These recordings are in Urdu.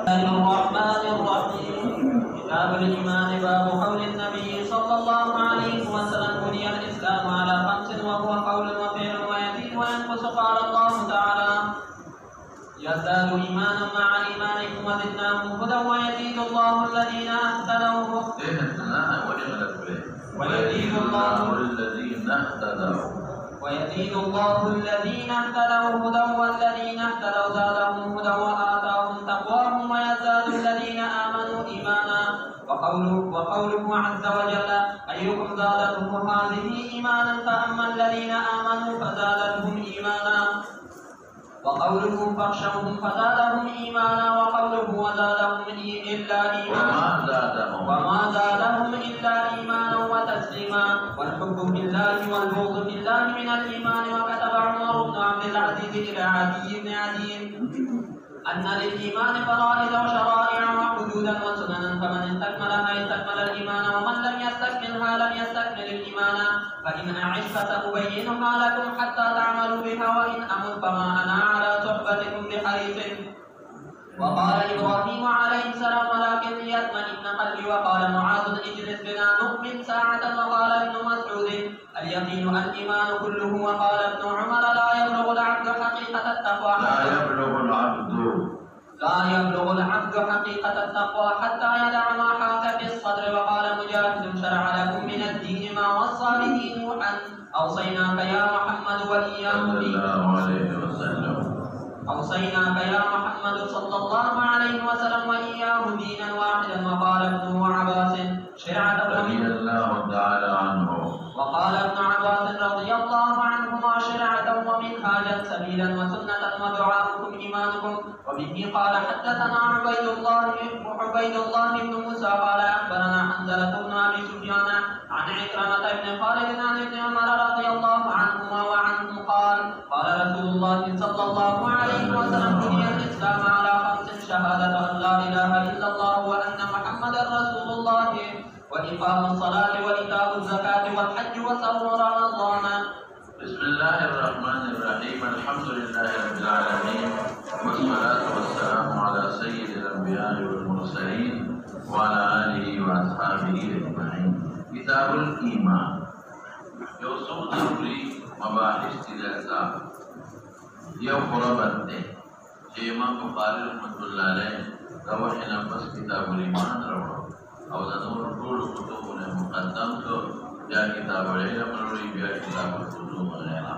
الرحمن الرحيم. كتاب الإيمان. باب قول النبي صلى الله عليه وسلم بني الإسلام على خمس وهو قول وفعل ويزيد وينقص. قال الله تعالى: يزداد إيمانا مع إيمانكم وزدناهم هدى ويزيد الله الذين اهتدوا ويزيد الله الذين اهتدوا هدى والذين اهتدوا زادهم هدى وآتاهم تقواهم ويزداد الذين آمنوا إيمانا. وقوله عز وجل: أيكم زادته هذه إيمانا فأما الذين آمنوا فزادتهم إيمانا. وقوله فاخشوهم فزادهم إيمانا. وقوله وزادهم إلا إيمانا وما زادهم إلا إيمانا وتسليما. والحب في الله والبغض في الله من الإيمان. وكتب عمر بن عبد العزيز إلى عدي بن عدي أن للإيمان فرائض وشرائع وحدودا وسننا، فمن استكملها استكمل الإيمان ومن لم يستكملها لم يستكمل الإيمان. فإن أعش فسأبينها لكم حتى تعملوا بها، وإن أمت فما أنا على صحبتكم بحريص. وقال إبراهيم عليه السلام: ولكن ليطمئن قلبي. وقال معاذ: اجلس بنا نؤمن ساعة. وقال ابن مسعود: اليقين الإيمان كله. وقال ابن عمر: لا يبلغ العبد حقيقة التقوى حتى يدع ما حاك في الصدر. وقال مجاهد: شرع لكم من الدين ما وصى به نوحا أوصيناك يا محمد صلى الله عليه وسلم وإياه دينا واحدا. وقال ابن عباس: شرعة رضي الله تعالى عنه. وقال ابن عباس رضي الله عنهما: شرعة ومنهاجا سبيلا وسنة ودعاؤكم إيمانكم. وبه قال حدثنا عبيد الله بن موسى قال أخبرنا حنظلة بن أبي سفيان عن عكرمة بن خالد عن ابن عمر رضي الله عنهما وعنهم قال: قال رسول الله صلى الله عليه وسلم: بني الإسلام على خمس: شهادة أن لا إله إلا الله وأن محمدا رسول الله، وإقام الصلاة وإيتاء الزكاة والحج وصوم رمضان. بسم الله الرحمن الرحيم. الحمد لله رب العالمين، والصلاة والسلام على سيد الأنبياء والمرسلين وعلى آله وأصحابه أجمعين. كتاب الإيمان. يوسف ضروري مباحث تلك يوم قربت إمام بخاري رحمة الله عليه روحنا بس كتاب الإيمان روح أو نور طول كتب مقدم تو يا كتاب العلم روي يا كتاب العلوم وغيرها.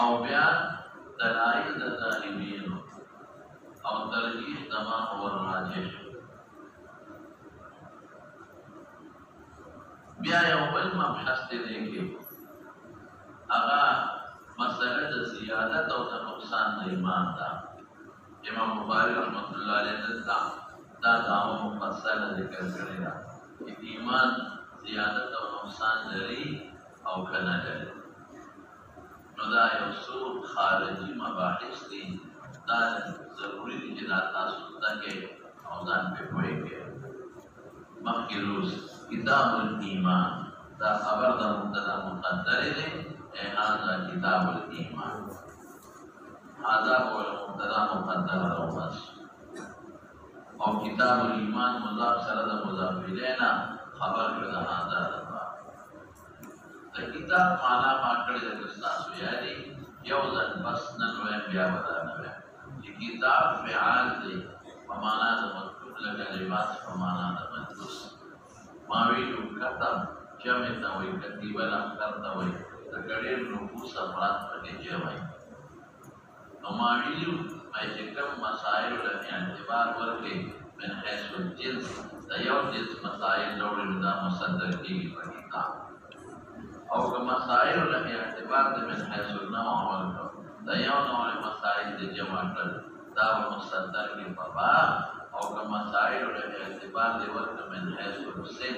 او بیا دلائل د ظالمین او ترجیح دما هو الراجح. بیا یو بل مبحث دی کې هغه مسله د زیادت او د نقصان د ایمان ده. امام بخاری رحمۃ اللہ علیہ دا دعوه مفصله ذکر کړی ده چې ایمان زیادت او نقصان لري او کنه لري. نو دا یو څو خارجي مباحث دي، دا ضروري دي چې دا تاسو ته کې او ځان په پوهیږئ. مخکې روز کتاب الایمان دا خبر د مبتدا مقدر دی، هذا کتاب الایمان، هذا هو المبتدا مقدر او بس. او کتاب الایمان مضاف سره د مضاف الیه خبر کړه هذا دا کتاب معنا پاکړه د تاسو یادي یو ځل بس نن وې بیا ودانه چې کتاب فعال دی په معنا د مکتوب لکه لباس په معنا د مدرس ماوی نو کتاب جمع ته وي کتیبه نام کرتا وي د ګډیر نفوس افراد پکې جمعي. نو ماویلو چې کوم مسائل له اعتبار ورکړي من حيث الجنس د یو جنس مسائل ډول دا مصدر کېږي په کتاب، او کوم مسائل له اعتبار د من حيث النوع ورکړي د یو نوع مسائل د جمع کړل دا مصدر کې په باب، او کوم مسائل له اعتبار د ورکړي من حيث السن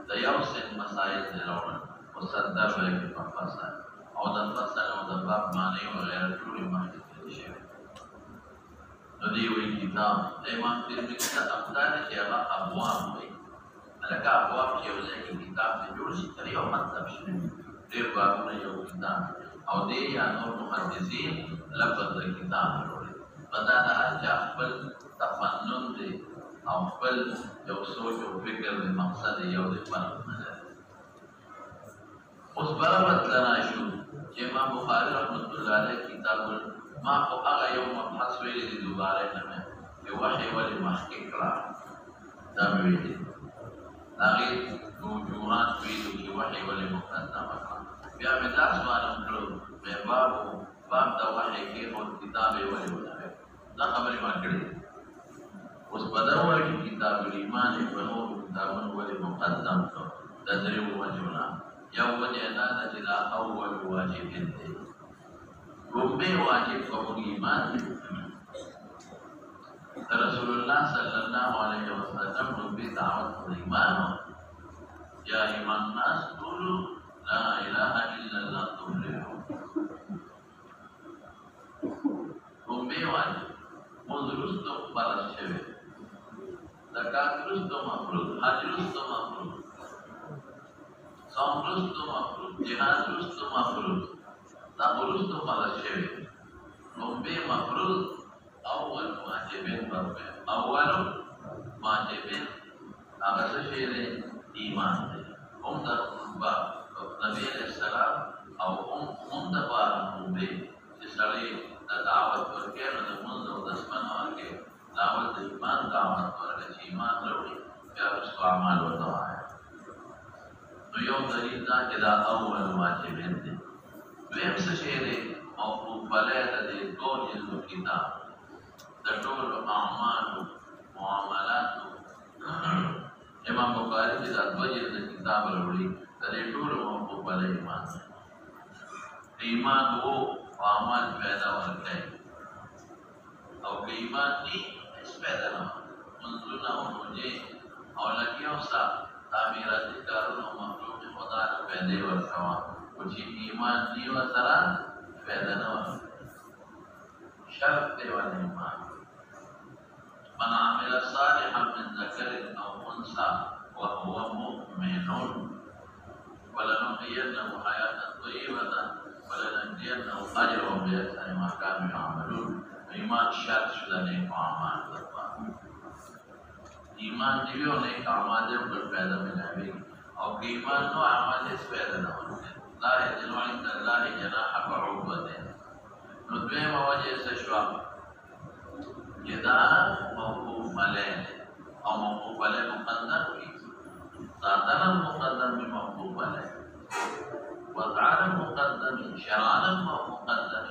د یو سن مسائل د راوړل مصدر کې په فصل او د فصل او د باب معنی او غیر ټول معنی شي. نو دی وی کتاب د امام ترمذی ته افضل چې هغه ابواب وي، لکه ابواب چې یو ځای کې کتاب ته جوړ شي تر یو مطلب شي ډېر بابونه یو کتاب او دی یا نور محدثین لفظ د کتاب جوړي پدا د هر خپل تفنن دی او خپل یو سوچ او فکر د مقصد یو د فرق نه لري. اوس برابر لنا شو چې امام بخاری رحمۃ اللہ علیہ کتاب ما خو هغه یو مبحث ویلی دی دوباره نه مې چې وحی ولې مخکې کړه دا مې ویلي هغې موضوعات ویلو چې وحی ولې مقدمه کړه. بیا مې دا سوال هم کړو مې باب د وحی کېښود کتاب یې ولې ونوی دا خبرې ما کړې. اوس په دا وایي چې کتاب الایمان یې په نورو کتابونو ولې مقدم کړو د دریو وجو نه. یو وجه دا ده چې دا اول واجب دی، لومبی واجب په ایمان رسول الله صلی الله علیه وسلم لومبی دعوت په ایمان یا ایمان ناس قولوا لا اله الا الله تفلحوا. لومبی واجب مزرستو فرض شوی، زکات رستو مفروض، حج رستو مفروض، صوم رستو مفروض، جهاد رستو مفروض، دا رستو فرض شوی. لومبی مفروض اول واجبین بربه اول واجبین هغه څه شی دی ایمان دی. هم د نبی علیہ السلام او هم د بار لومبی چې سړی د دعوت ورکړي نو د مونځ او د سپنو ورکړي دعوت د ایمان دعوت ورکړي چې ایمان لري بیا رسو اعمال ورته وایي. نو یو دلیل دا چې دا اول واجبین دی. دویم څه شی دی موقوف علیه د دې دوه جلدو کتاب د ټولو اعمالو معاملاتو امام بخاري چې دا دوه جلد کتاب راوړي د دې ټولو موقوف علیه ایمان دی. ایمان وو عمل پیدا ورکړي او که ایمان نی هیڅ پیدا نه منځونه او روژې او لګیا اوسه تعمیراتي کارونه مخلوق خدا ته پیدا ورکوه خو چې ایمان نی ورسره پیدا نه ورکوي. شرط دی ول ایمان من عمل صالحا من ذکر او انثى وهو مؤمن ولنحيينه حياة طيبة ولنجزينهم اجرهم باحسن ما كانوا يعملون. ایمان شرط شده نیک اعمال لپاره ایمان دی او نیک اعمال پر پیدا ملوي او که ایمان نو اعمال هیڅ پیدا نه ورته لا یجد عند الله جناح بعوضه. نو دویمه وجه څه شوه چې دا موقوف علیه او موقوف علیه مقدم وي ذاتنا مقدم موقوف علیه وضعنا مقدم شرعنا مقدم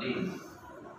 3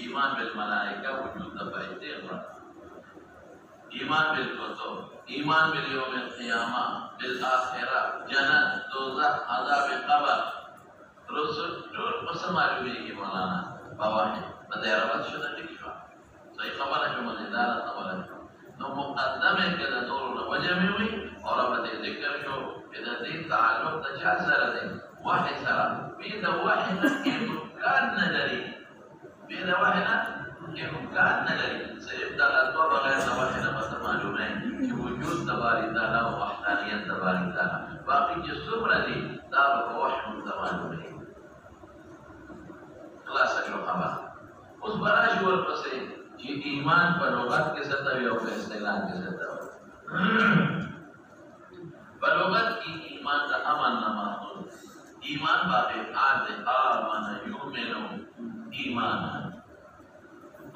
ایمان بالملائکه وجود د فرشتي غواړي، ایمان بالکتب، ایمان بالیوم القیامه، بالآخره، جنت، دوزخ، عذاب قبر، رسل، ټول څه معلومیږي مولانا بواحد په دې راوځي شو د ټکی شو صحیح خبره کوم دي دا خبره نو مقدمه کده نور نو وجه مې وي او رب دې ذکر شو د دې تعلق د چا سره دی واحد سره بيد واحد امکان نه لري بيد واحد امکان نه لري سيبدا الاسباب غیر واحده مثلا معلومه چې وجود تبارک تعالی او وحدانیت تبارک تعالی باقي چې څومره دي دا په واحد معلومه خلاص شو خبر اوس براش ورپسې چې ایمان په لغت کې څه ته وي او په اصطلاح کې څه ته وي په لغت کې ایمان د امن نه ماخوذ ایمان باندې آمن یؤمن ایمان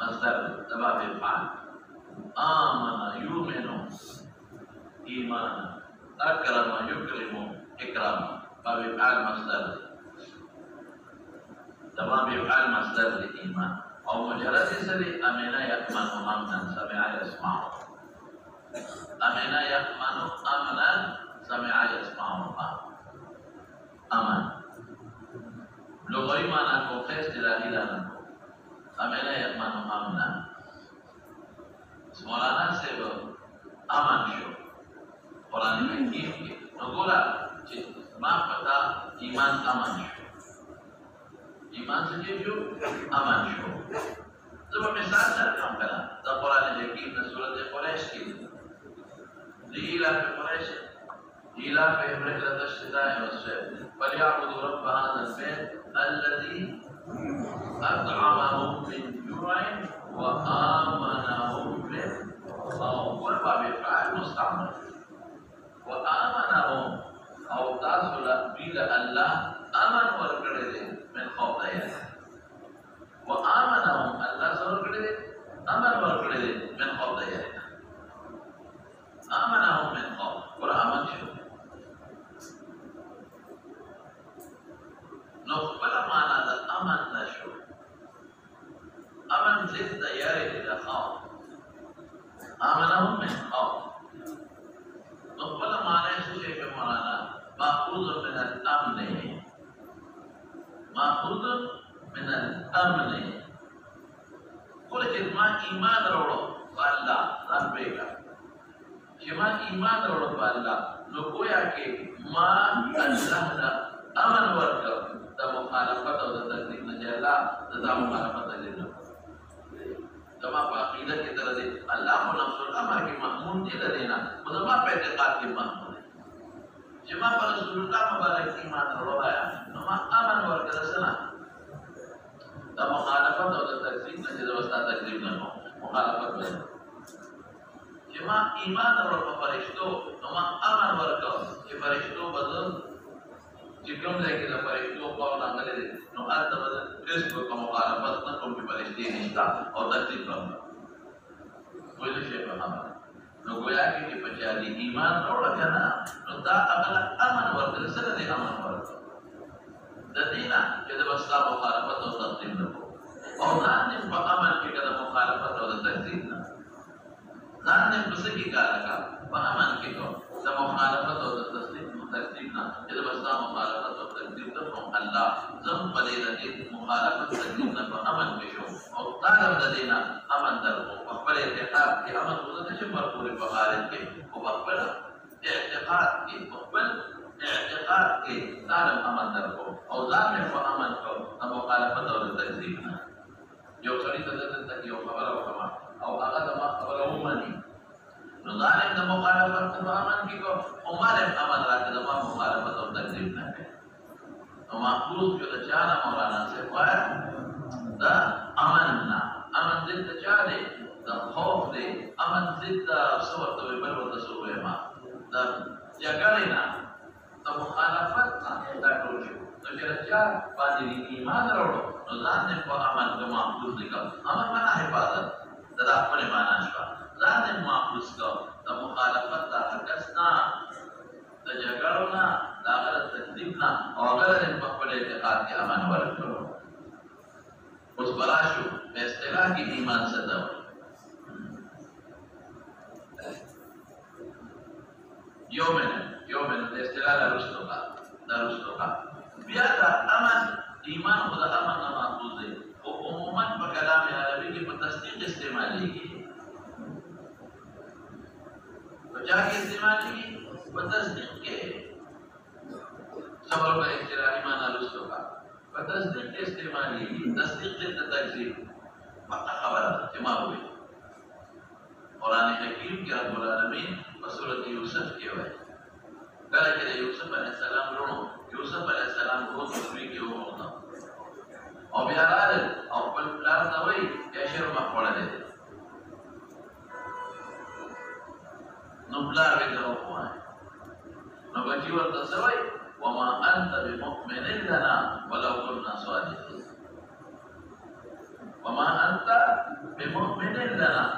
مصدر تبع فعل آمن یؤمن ایمان اکرم یکرم اکرام باب فعل مصدر تمام يفعل مصدر الإيمان أو مجرد سري أمن يأمن أمنا سمع يسمع أمن يأمن أمنا سمع يسمع أمن لغوي معنى کو خیس دلالی لانا أمن يأمن أمنا مولانا سے امن شو قرآن حکیم کی نقولا ما پتا ایمان امن شو ایمان سے جو امن شو جب مثال سره کم کړه د قران حکیم د سورته قریش کې لیلا قریش لیلا په رحلت الشتاء والصيف فليعبدوا رب هذا البيت الذي اطعمهم من جوع وامنهم من خوف والباب فعل مستعمل وامنهم او تاسو لا بيد الله امن ورکړي من خوف دایره وآمنهم الله سره کړی امن ورکړی من خوف دایره آمنهم من خوف ور امن شو نو بل معنا د امن نشو امن ضد دایره د خوف آمنهم من خوف نو بل معنا څه شي معنا ماخوذ من الامن ماخوذ من الامن قل چې ما ایمان وروړو الله ربېګا چې ما ایمان وروړو الله نو گویا کې ما الله دا امن ورکړ د مخالفت او د تکلیف نه جلا د مخالفت نه کما په عقیده کې تر دې الله او نفس الامر کې محمود دي لرينا او زما په اعتقاد کې محمود چې ما په رسول الله مبارک ایمان وروړا نو ما امن ورکړ سره دا مخالفت او د تکلیف نه د وستا تکلیف نه مخالفت نه چې ما ایمان ورکړ فرشتو نو ما امن ورکړ چې فرشتو بدل چې کوم ځای کې د فرشتو په وړاندې دي نو هلته بدل کس په مخالفت نه کوم چې فرشتي نشته او تکلیف نه وایي شي په هغه نو ګویا کې چې په چاري ایمان وروړه کنه نو دا هغه امن ورکړ سره دې امن ورکړ د دینه چې د وستا مخالفت او تکلیف نه او ځان په امن کې کده مخالفت او تکلیف نه ځان په څه کې کار کا په امن کې کو د مخالفت او تکلیف نه چې د وستا مخالفت او تکلیف نه الله زم په دې د مخالفت تکلیف نه په امن کې شو او طالب د دینه امن درو په خپل اعتقاد کې امن وزته چې پر پورې په حالت کې او په خپل اعتقاد کې په خپل اعتقاد کې طالب امن درو او ځان په امن کو د مخالفت او تکلیف نه یو سړی ته د یو خبره وکړه او هغه د ما خبره ومني نو ظالم د مخالفت په امن کې کو او مالک امن راکړه د ما مخالفت او تکلیف نه کوي نو محفوظ جو د چانه مولانا سے وایي دا امن نه امن دې ته چا دی د خوف دی امن دې ته صبر ته بل ورته سوې ما دا جګړه نه د مخالفت نه دا ټول شو نو چې چا باندې ایمان راوړو نو ځان دې په امن کې محفوظ لیکل امن معنا حفاظت دا خپل معنا شو ځان دې محفوظ کو د مخالفت د حقسنا د جګړو نه د غلط تکلیف نه او غلط په خپل اعتقاد کې امن ورکړو اوس براشو په يومنا الاستلال درستها بياتا أمن إيمان خدا أمن محفوظ ہے عموما بكلام عربي کی تصدیق استعمالی کی بچا کے استعمالی کی تصدیق کے صبر کا اختراع ایمان درستها تصدیق استعمالی کی تصدیق ضد تکذیب پتہ خبر جمع ہوئی قرآن حکیم کے رب العالمین بصورت یوسف کے ہوئے کہا کہ یوسف علیہ السلام رونو یوسف علیہ السلام کو تصویر کے ہونا اور بیارار اور پل پلار دوئی کیشر مقبڑا دے دے نو پلار بے دو ہوا ہے نو بچی ورطسوئی وما انت بمؤمن لنا ولو كنا صادقين وما انت بمؤمن لنا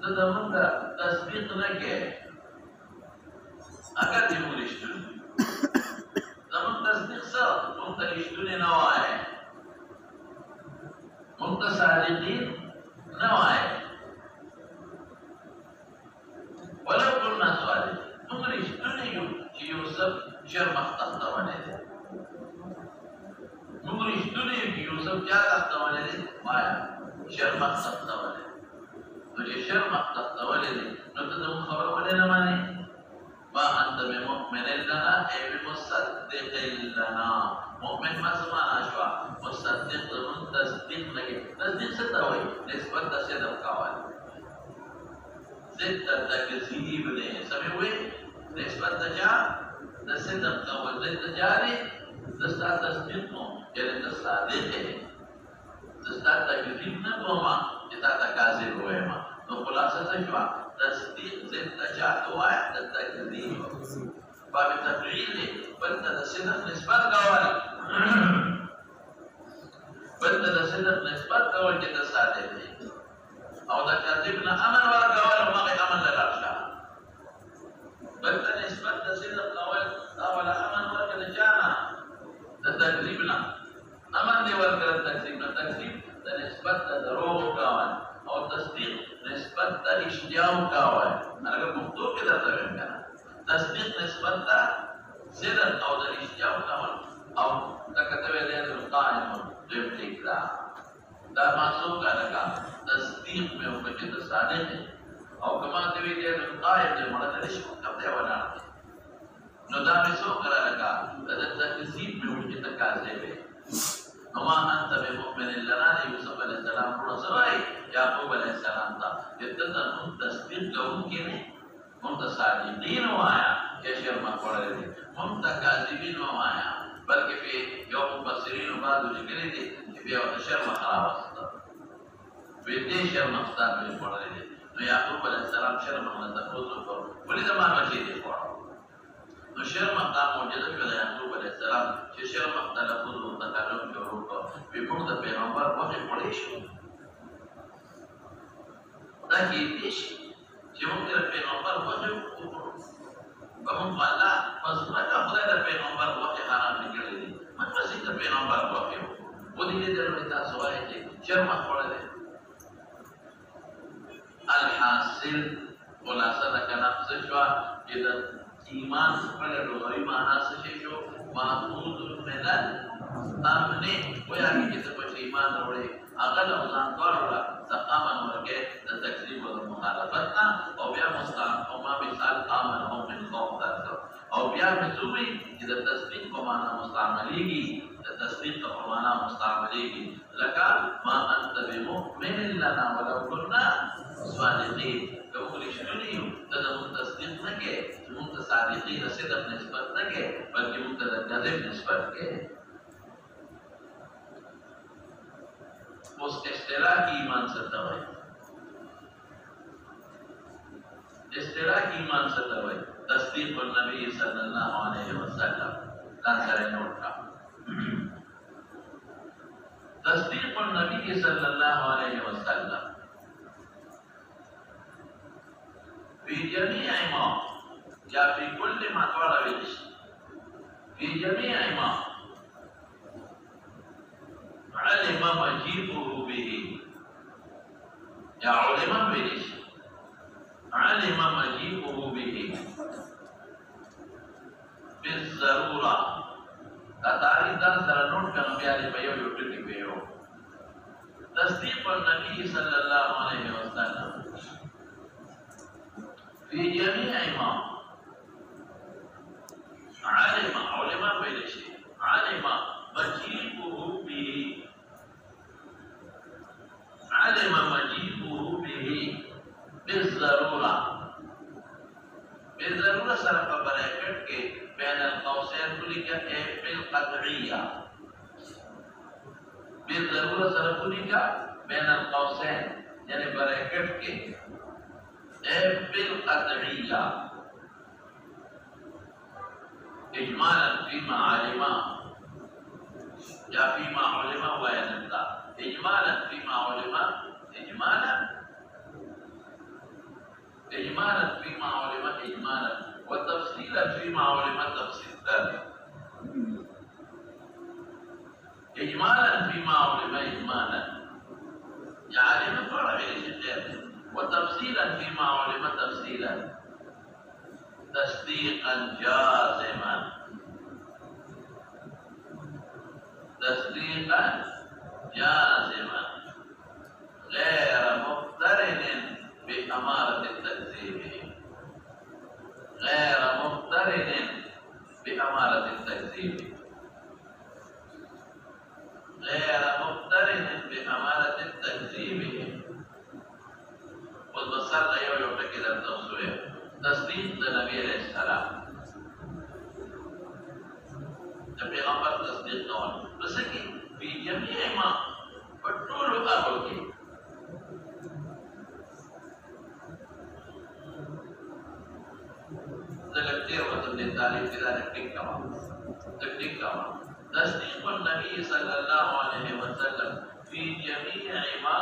تدمن تصدیق نکے اگر دی مولشتون زمن تصدیق سر منتلشتون نوائے منتصادقین نوائے ولو كنا صادقين مولشتون یوسف شرم اختوانے دے مولشتون یوسف کیا اختوانے دے مایا شرم اختوانے تجھے شرم اختوانے دے نتدم خبر ولی نمانے ما أنت بمؤمن لنا أي بمصدق لنا مؤمن ما سمعنا شوى مصدق من تصديق لك تصديق ستوي نسبة صدق قوال ضد تكذيب نے سمعوي نسبة جا صدق قوال ضد جاري دستا تصديق يعني تصادق دستا تكذيب نبوما جتا تكاذب ہوئے ما تو خلاصة شوى تصديق ضد تجاه واحد التكذيب باب التفعيل بلد صدق نسبت قوال بلد صدق نسبت قوال جدا صادق او دا كذبنا امن ورا قوال وما غي امن للارشا بلد نسبت صدق قوال اول امن ورا كنجانا دا تكذبنا امن دي ورا كنجانا تكذيب دا نسبت دروغ قوال او تصدیق نسبت تا اشتیاو کاوائے اگر مختوب کے در تغیم کنا تصدیق نسبت تا صدق او در اشتیاو کاوائے او تکتوے لین القائم جب لکھلا دا محصوب کا لگا تصدیق میں اوپر جد صادق ہے او کما دوی لین القائم جب مرد رشک کب دے والا نو دا محصوب کرا لگا دا تکذیب میں اوپر جد کازے بے وما أنت بمؤمن لنا يوسف عليه السلام رسوله يعقوب عليه السلام تا جدتا تصدیق لهم كنه متصادقين وآيا يشير مقبول لدي متكاذبين وآيا بلکہ في يوم مفسرين وبعض ذكره دي في شر مخراب وسط في دي شر مختار مقبول لدي يعقوب عليه السلام شر مخراب تفوزه ولذا ما مشيد يقول شر مقام موجود ہے یعقوب علیہ السلام چې شر مختلف او تکلم شروع کو په موږ د پیغمبر وحی پړې شو دا کې دې چې موږ د پیغمبر وحی په موږ الله فزما د خدای د پیغمبر وحی حرام کړی دي مطلب چې د پیغمبر وحی و دې د تاسو وایي چې شر مخوړل الحاصل خلاصه د کلام څه شو چې ایمان پر لغوی معنی څه شو محفوظ من الامن ویا کې چې په ایمان وروړي هغه د ځان کارونه د امن ورکه د تکذیب او مخالفت او بیا مستعان او ما مثال امن او من خوف درته او بیا مزوي چې د تصدیق په معنی مستعمليږي د تصدیق په معنی مستعمليږي لکه ما انت بمؤمن لنا ولو كنا صادقين كمولشتوني تدم تصديق نکے متصادقین صدق نسبت نکے بلکہ متکذب نسبت کے اس اشتراکی ایمان سے توئی اشتراکی ایمان سے توئی تصدیق النبی صلی اللہ علیہ وسلم کانسر نوٹ کا تصدیق النبی صلی اللہ علیہ وسلم في جميع ما یا في كل ما طلب به في جميع ما علم مجيبه به یا علم به علم مجيبه به بالضروره تاری دان سره نوٹ کړم بیا دې په یو ټکی ویو تصدیق النبي صلى الله عليه وسلم في جميع ما علم علماء بين شيء علم مجيبه به علم مجيبه به بالضروره بالضروره سره په برکت کې بين القوسين كلك بالقطعيه بالضروره سره كلك بين القوسين يعني برکت کې بالقطعيه اجمالا فيما علم يا فيما علم وينبدا اجمالا فيما علم اجمالا فيما علم اجمالا وتفصيلا فيما علم تفصيلا اجمالا فيما علم اجمالا يا عالم فرع الشيء وتفصيلا فيما علم تفصيلا تصديقا جازما تصديقا جازما غير مقترن بأمارة التكذيب غير مقترن بأمارة التكذيب غير مقترن بأمارة التكذيب والبصر غير يوتك إلى التوسوية تصديق النبي عليه السلام پیغمبر تصدیق کول بس کی فی جميع ما پټول هغه کې دلته وته د تعریف کړه ټیک کما تصدیق النبي صلى الله عليه وسلم في جميع ما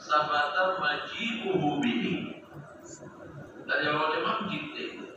ثبت مجيبه به دا یو علماء کیته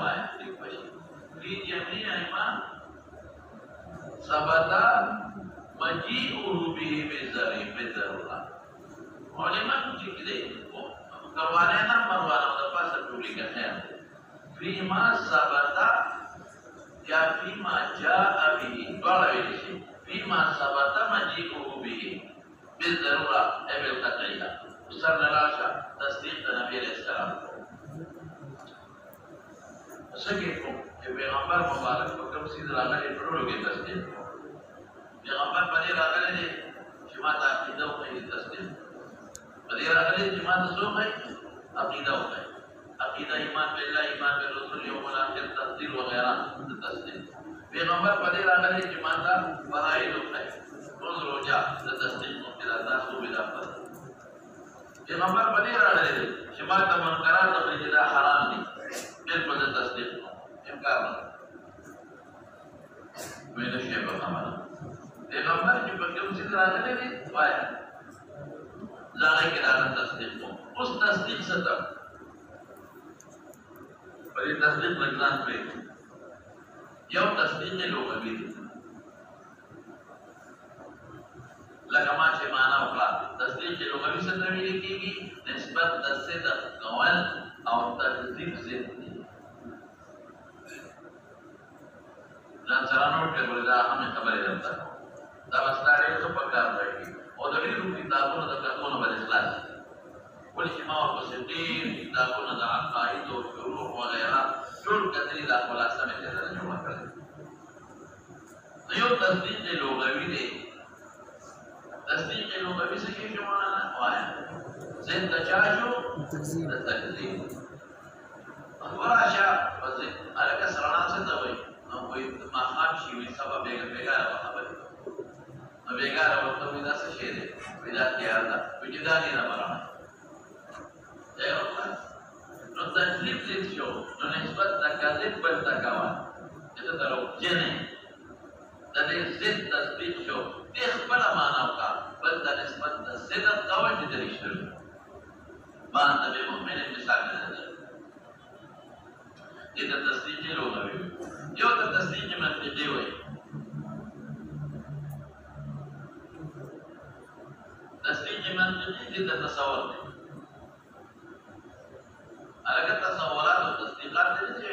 وایي في جميع ما ثبت مجيئه به بالضروره علماء كده کروانے نہ مروانا دا پاس ټولي کہتے ہیں فيما ثبت یا فيما جاء به دوڑا ویشي فيما ثبت مجيئه به بالضروره اي بالقطعيه سر نلاشا تصدیق نبی علیہ السلام سکے کو پیغمبر مبارک کو کوم سیز راغلی ټولو کې تصدیق پیغمبر باندې راغلی دی چې ما ته عقیده او تصدیق باندې راغلی چې ما ته څه وایي عقیده او عقیده ایمان بالله ایمان بالرسول یوم الاخر تصدیق وغیرہ تصدیق پیغمبر باندې راغلی چې ما ته فرائض او روز روزه تصدیق مقتضا سو بلا پر پیغمبر باندې راغلی چې ما ته منکرات او اجدا حرام دي بالکل تصدیق انکار نه وې د شی په خبره پیغمبر چې په کوم څه راغلی دی وای ځای کې راغلی تصدیق اوس تصدیق څه ده په دې تصدیق لګان پرې یو تصدیق لغوي دی لکه ما چې معنا وکړه تصدیق لغوي څه ته ویل کېږي نسبت د صدق کول او تکذیب ضد دی ځان سره نوٹ کړئ دا هم خبرې درته دا واستاره څه په کار دی او د ډیرو کتابونو د کتابونو باندې خلاص ولې چې ما ورپسې ډېر کتابونه د عقاید او فروع وغیره ټول کتلي دا خلاصه مې درته جوړه کړې یو تصدیق لغوي دی تصدیق لغوي څه کې معنا وایا زين تجاجو تكذيب وراشا وزين على كسرنا ستوي نو کوئی ما خام شي وي سبب بیگا خبره نو بیگا ورته وي دا څه شي دی ودا تیار ده وجدا نه راځي اے الله نو تکلیف دې شو نو نسبت تکذیب پر تکوا چې درو جنې د دې زد تصدیق شو دې خپل معنا وکړه بل د نسبت د صدق کول دې رښتیا ما انت بمؤمن مثال نه ده دا تصدیق لغوي یو د تصدیق منطقي وي تصدیق منطقي د تصور دی هغه تصورات او تصدیقات دي چې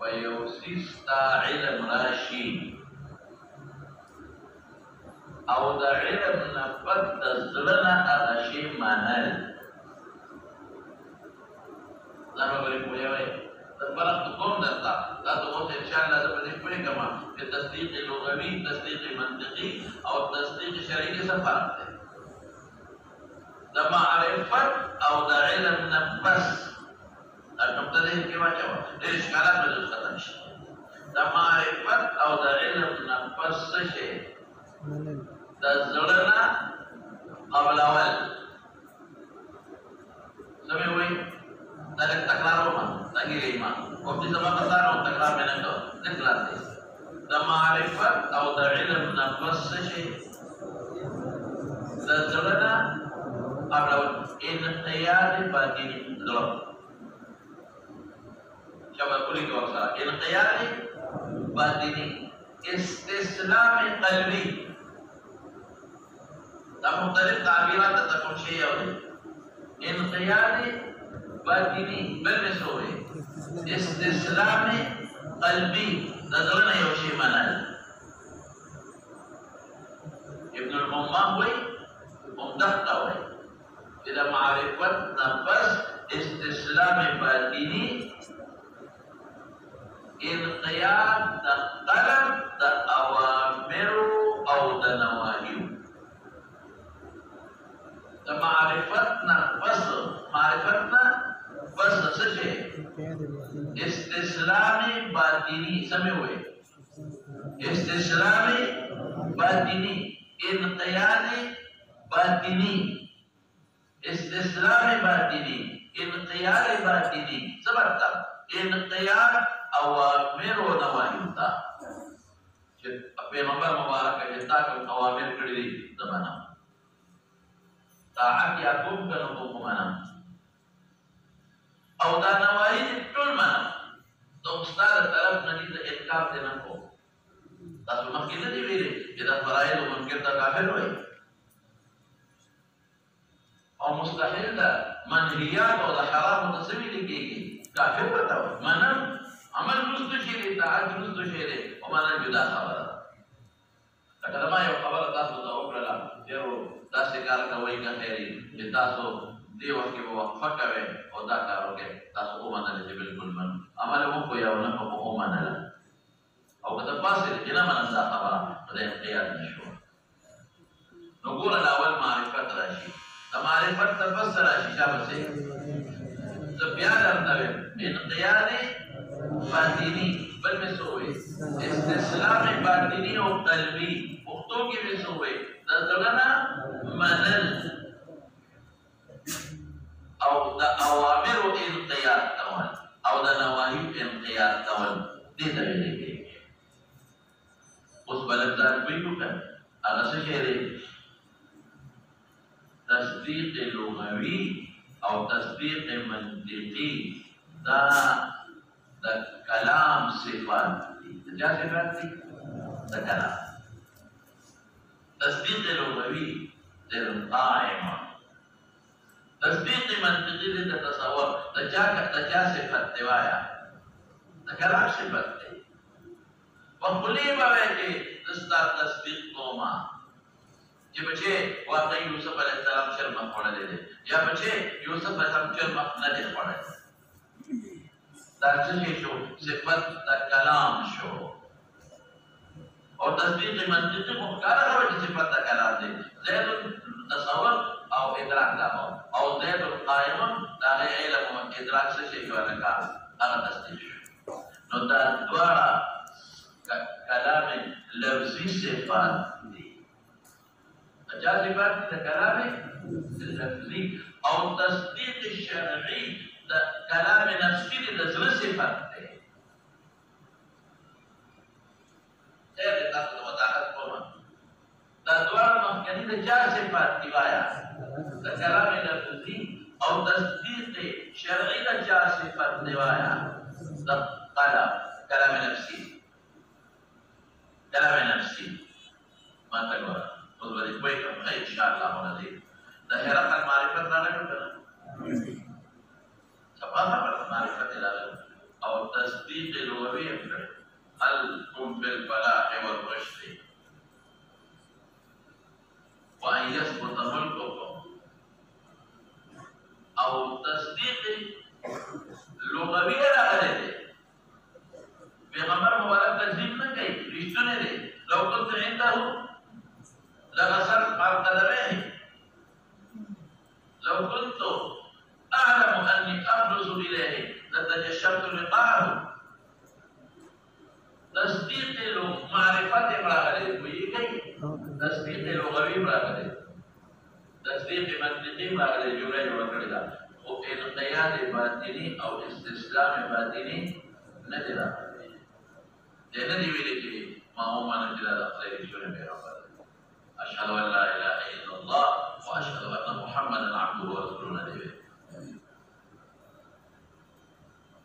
ويوسيستا علم راشي او دا علم نفت دزلنا اراشي مانل لما بلي قوية تبرق تقوم دلتا لا تقوم ان شاء الله زبدي قوية كما في التصديق اللغوي تصديق منطقي او التصديق الشرعي سفرق دا معرفت او دا علم نفس المبتدئ كما جواب ليش كلام بدل ختم شيء د معرفت او د علم نه پس څه شی د زړه نه قبلول څه مې وایي دا تکرار وما دا ګیرې ما وختي سبا قصار او تکرار مې نه کوو تکرار دی د معرفت او د علم نه پس څه شی د زړه نه قبلول انقیاد باطني زړه شباب کلی کې وسره انقیاد باطني استسلام قلبي دا مختلف تعبیرات تکون شي او انقیاد باطني بل مسوي استسلام قلبي دا زړه نه یو شی منل ابن الحمام وایي مدقق وایي إذا معرفت نفس استسلام باطني انقياد دا قلب دا أوامر أو دا نواهي دا معرفتنا بس سجه استسلام باطني سمعوه استسلام باطني انقياد باطني استسلام باطني انقياد باطني سبب انقياد اوامر و نواهی تا چې پیغمبر مبارک چې تا کوم اوامر کړی دي زمانہ طاعت یا کوم کنه کوم معنا او دا نواهی ټول معنا د استاد طرف نه دي انکار دي نه کو تاسو مخکې نه دی ویلي چې دا فرایض او منکر دا کافر وایي او مستحيل ده منهيات او د حرام تسوي لګيږي کافر وته منم عمل مستو شي دي تعاد مستو شي دي او معنا جدا خبره لکه ما یو خبره تاسو ته وکړه چې تاسو کار کوي که خیري چې تاسو دی وخت کې وقفه کوي او دا کار وکړي تاسو ومنل چې بالکل من عمل مو کو یو نه په ومنل او کله پاسه چې نه منل دا خبره خدای اختیار نشو نو ګور الاول معرفت راشي معرفت تفسر شابه سے بیان درته انقیاد باطنی بل میں سوئے استسلام باطنی او قلبی پختو کې میں سوئے دغنا منل او د اوامر او انقیاد کول او د نواهی انقیاد کول دې ته ویل کېږي اوس بل ځای ویلو کړه هغه څه شی تصدیق لغوی او تصدیق منطقی دا کلام صفات دي دا صفات دي دا کلام تصدیق لغوی در قائمه تصدیق منطقی دا تصور دا چا صفت دی وایا دا کلام صفت دی وخلی باوی چې دستا تصدیق کوما چې بچي واقعي یوسف علیه السلام شرمخ خوړلی دی یا بچي یوسف علیه السلام شرمخ نه دی خوړلی دا څه شو صفت د کلام شو او تصدیق منطقي خو ښکاره شوه چې صفت د کلام دی زید تصور او ادراک دا او زید قائم د هغې علم او ادراک څه شی شو هلکه هغه تصدیق شو نو دا دواړه کلام لفظي صفات دي صفات د کلام لفظي او تصدیق شرعي د کلام نفسي د زړه صفات دی خیر دې تاسو ته وضاحت کوم دا دواړه مخکني د چا صفات دی وایا د کلام لفظي او تصدیق شرعي د چا صفات دی وایا د کلام نفسي ما ته ګوره اوس به دې پوه کړم ان شاء الله العظیم د حیرت المعرفت راغلو که نه صفا خبره معرفت یې راغلو او تصدیق لغوي یې کړی هل هم بالفلاح والرشد وان يثبت ملككم او تصدیق لغوي راغلی دی پیغمبر مبارک تکذیب نه کوي رښتونه دی لو كنت عنده لغسلت على قدميه لو كنت اعلم اني ابرز اليه لتجشمت لقاءه تصدیق منطقي راغلی جوړه جوړ کړی دا او انقیاد باطنی او استسلام باطنی نه دی راغلی دې نه دی ویلي چې ما هو مانه چې دا خپل رسول پیغمبر اشهد ان لا اله الا الله واشهد ان محمدا عبده ورسوله دی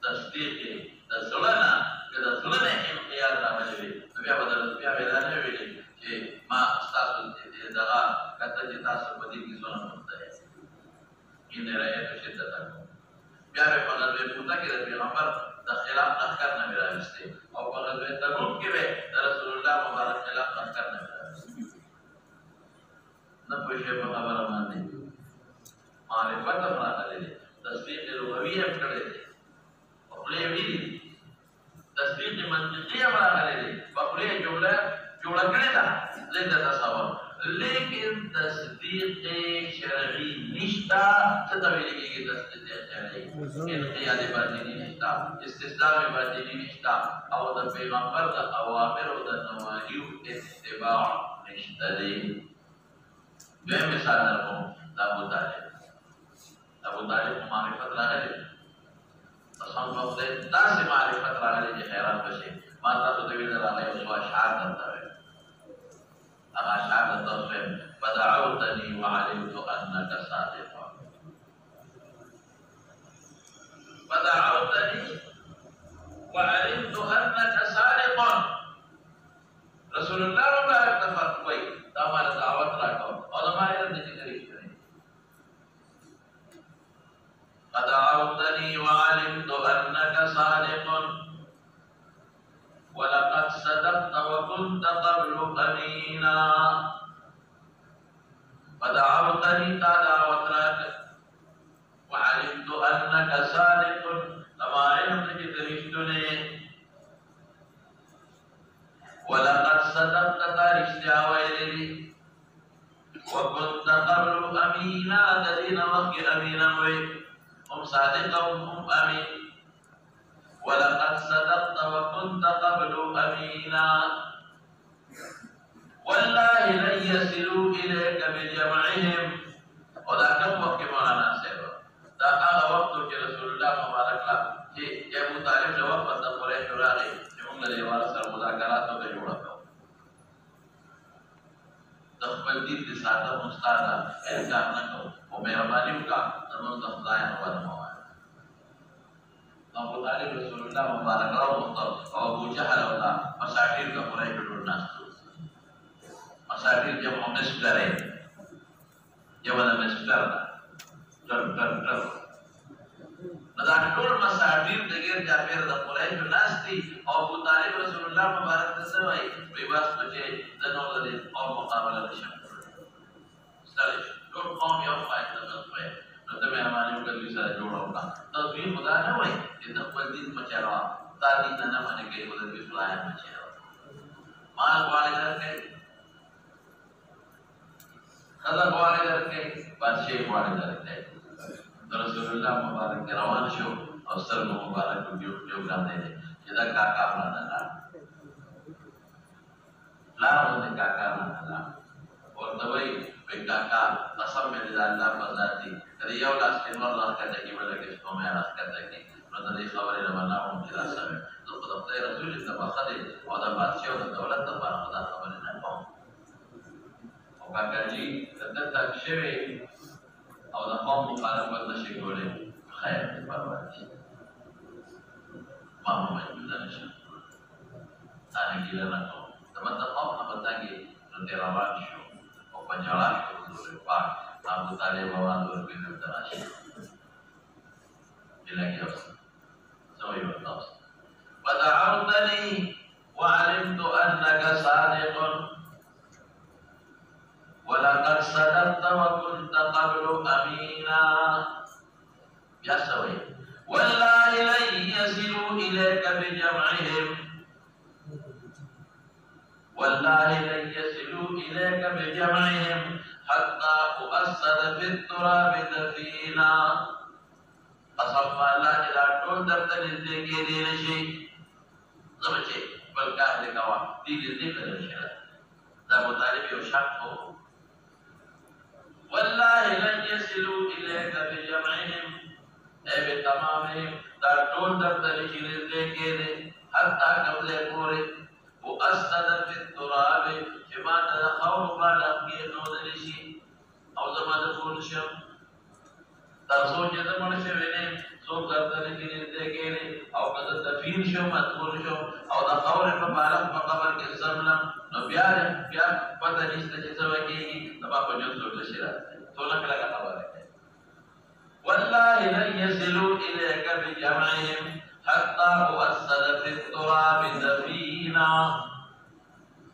تصدیق د زړه کله زړه انقیاد راغلی بیا بدل بیا نه ویلي چې ما تاسو دغه کته چې تاسو په دې کې څونه مختلف ان رایت شدت بیا په غزوه موته کې د پیغمبر د خلاف تخکر نه راوستي او په غزوه تبوک کې به رسول الله مبارک خلاف تخکر نه راوستي نه پوښې په خبره باندې معرفت راغلي دي تصدیق لغوي هم کړی دی او له ویلي تصدیق منطقي هم راغلي دي په خپل جمله جوړ کړی دا زه تصور لیکن تصدیق شرعی نشتا ستویل کېږي تصدیق شرعی انقیاد باطنی نشتا استسلام باطنی نشتا او د پیغمبر د اوامر او د نواهیو اتباع نشته دی دوی مثال درکوم د ابو طالب معرفت راغلی اصلا وخت داسې معرفت راغلی چې حیران بشي ما تاسو ته ویل راغلی او څو اشعار درته أشعر التصفيم فدعوتني وعلمت أنك صادق فدعوتني وعلمت أنك صادق رسول الله مبارك تفرقوي تامال دعوت راكو علماء الذي فدعوتني وعلمت أنك صادق ولقد صدقت وكنت قبل أمينا فدعوتني دعوتك وعلمت أنك صادق لما علمت ترشتني ولقد صدقت ترشتها ويلي وكنت قبل أمينا الذين وخي أمينا هم صادق هم أمين ولقد صدقت وكنت قبل أمينا والله لن يصلوا إليك بجمعهم وذا كم وقت مولانا سيبا دا هذا وقت رسول الله مبارك له چې ابو طالب له وفات د قریش راغی چې موږ له یو سره مذاکرات وکړو جوړ کړو د خپل دین د ساده مستعد انکار نه کوو او مهرباني وکړه زموږ د خدای نه ورمو ابو طالب رسول الله مبارک او ابو جهل او مساکین کا قریش ټول ناس مساکین جمع مسکر ہے جمع مسکر تر دا ټول مساکین د غیر جابر د قریش ناس دي او ابو طالب رسول الله مبارک څه وایي وی واس بچي د نور د او مقابله نشم ستل ټول قوم یو فائدہ نه وي نو ته مې امانه وکړې سره جوړو کا تصویر خدا نه وایي د خپل دین مچروا تا دین نه باندې کې ولر به فلای مچروا مال والے درکې خدا والے درکې بادشاہ والے درکې رسول الله مبارک روان شو او سر مبارک جو ګرځې دي چې دا کاکا باندې لا باندې کاکا باندې اور دوی په کاکا قسم دې الله په ذات دي کله یو لاس کې الله کته کې ولګي چې کومه راځ کته کې نو دې خبرې روانه او چې راځي نو په خدای رسول الله باخدي او د بادشاہ او د دولت لپاره خدا خبرې نه کوم او کاکا جی دته تک شوی او د قوم مخالفت نشي کولای خیر دې پروا نه ما موجود نشه ثاني کې نه کوم د مطلب قوم نه بتاګي نو دې روان شو او پنځړا شو د پاک ابو طالب روان ورته د تراشي لګي اوس سوي ورته ودعوتني وعلمت انك صادق ولقد صدقت وكنت قبل امينا يا سوي والله لن يصلوا اليك بجمعهم والله لن يصلوا اليك بجمعهم حتى اؤسد في التراب دفينا قسم الله جل ټول درته دې کې دي نشي زمچه بلکې دې کوا دې دې کړل شي دا ابو طالب یو شرط وو والله لن يصلوا إليك بجمعهم أي بتمامهم ترتول دفتر شرير لكيري حتى قبل پورے وأسند في التراب كما تدخول بعد أبقي نودلشي أو زمان دفول شم ترسو جدا منشي بني سوق دفتر شرير لكيري أو قد دفين شم أدخول شم أو دخول فبارك فقبر كالزملم نبيار بيار پتہ نشتا جسوا کی تبا کو جو سوق لشرات تو نہ کلا کا خبر ہے والله لن يصلوا إليك بجمعهم حتى أؤسد في التراب دفينا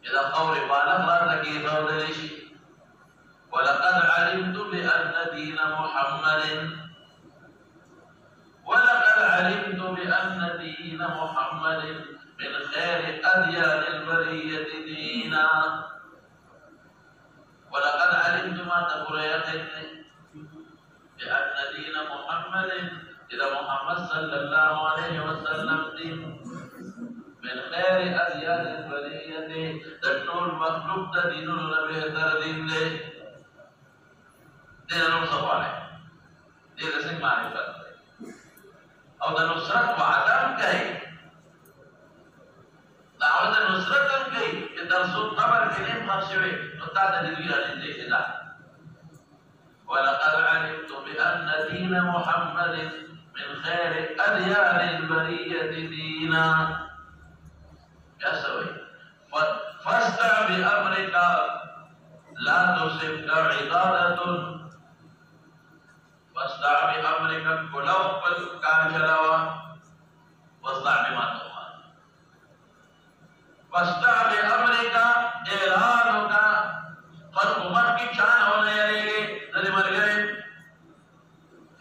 إذا قول بالغ لا تكيف ودلشي ولقد علمت بأن دين محمد من خير أديان البرية دينا ولقد علمت ما تقول يا خير بأن دين محمد إلى محمد صلى الله عليه وسلم دين من خير أديان البرية تنول مخلوق دين النبي دين دين المصطفى دين اسم معرفة أو نصرت وعدم كي دعوة نصرت كي ترسل قبر كلام خرشوي نتعد دليل على ولقد علمت بأن دين محمد من خير أديان البرية دينا يا سوي فاستع بأمرك لا تصبك عضالة فاستع بأمرك كلو كان شلوا واستع بما تقال فاستع بأمرك إعلانك قد أمر کی شان ہونے لگے ذری مر گئے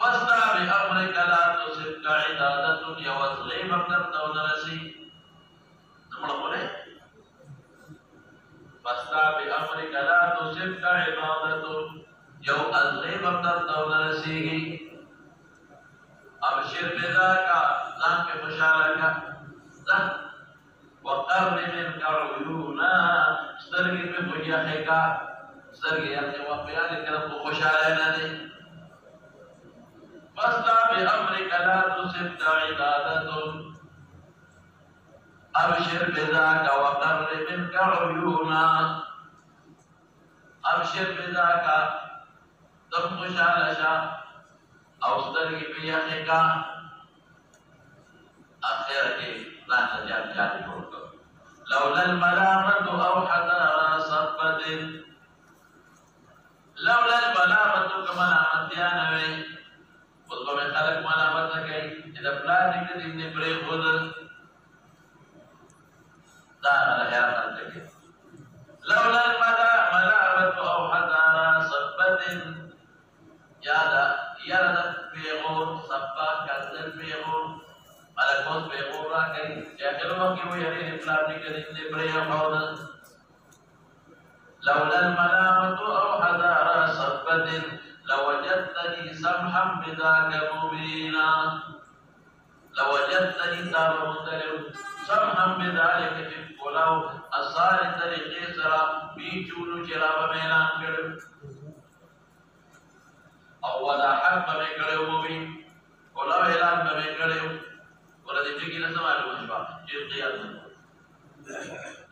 فاستع بأمرك لا تصبك عضالة يا وصغيب اقدر تودرسي نمڑا بولے فاستع بأمرك لا تصبك عضالة جو الغیب اقدر تودرسیگی ابشر بذاك ذاك کے خوشحال کا وقرن منك عيونا سترگی میں خوشیا ہے کا سترگی اپنے وقیان کرم کو خوشحال ہے فاستع بأمرك لا تصبك عضالة ابشر بذاك وقرن منك عيونا ابشر بذاك تم خوشحال شا اوستر کی پیاخے کا اخیر کے لا تجاب جاری چھوڑ کر لولا الملامة او حذار صفت لولا الملامة كملامت یا نوے اس کو میں خلق ملامت نکئی اذا پلان نکل ابن برے خود دار الحیار نتکے لولا الملامة او حذار صفت یادا پیغور سبا کردن پیغور ملکوت پیغور را کری چاکلو کی وہ یعنی اطلاع نکلی اتنے بڑے حوض لولا الملامة او حذار صفت لوجدتني سمحا بذاك مبينا لوجدتني تاب مختلف سمحا بذلك في القلو الصالح طريقه سرا بيچونو چراب ميلان کرو او ودا حق میں کڑے ہو بھی اولا اعلان میں کڑے ہو اور دی کی نہ معلوم ہے یہ قیامت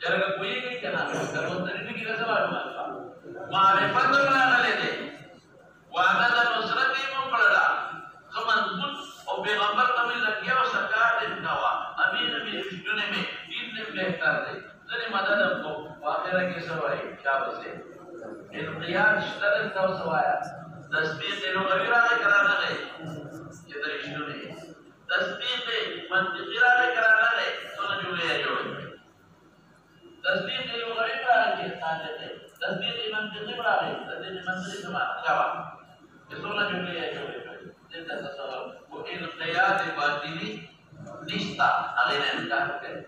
جرا کوئی نہیں کنا کرو تری کی نہ معلوم ہے معرفت نہ لے دے وعدد نصرت من پڑا کمن او پیغمبر تمہیں لگیا اور سرکار نے کہا امین امین فکرنے میں دین نے بہتر دے ذری مدد کو واخرہ کے سوائے کیا بسے انقیاد اشترک کا سوایا تسبیح لغوی راہ کرانا ہے یہ درشنو نہیں تسبیح منطقی راہ کرانا ہے تو نہ جملے ہیں جوڑے تسبیح لغوی راہ کی حاجت ہے تسبیح منطقی راہ ہے تسبیح منطقی سمانا جواب یہ تو نہ جملے ہیں جوڑے جن کا تصور وہ انقیاد باطنی نشتا اگر انکار کرے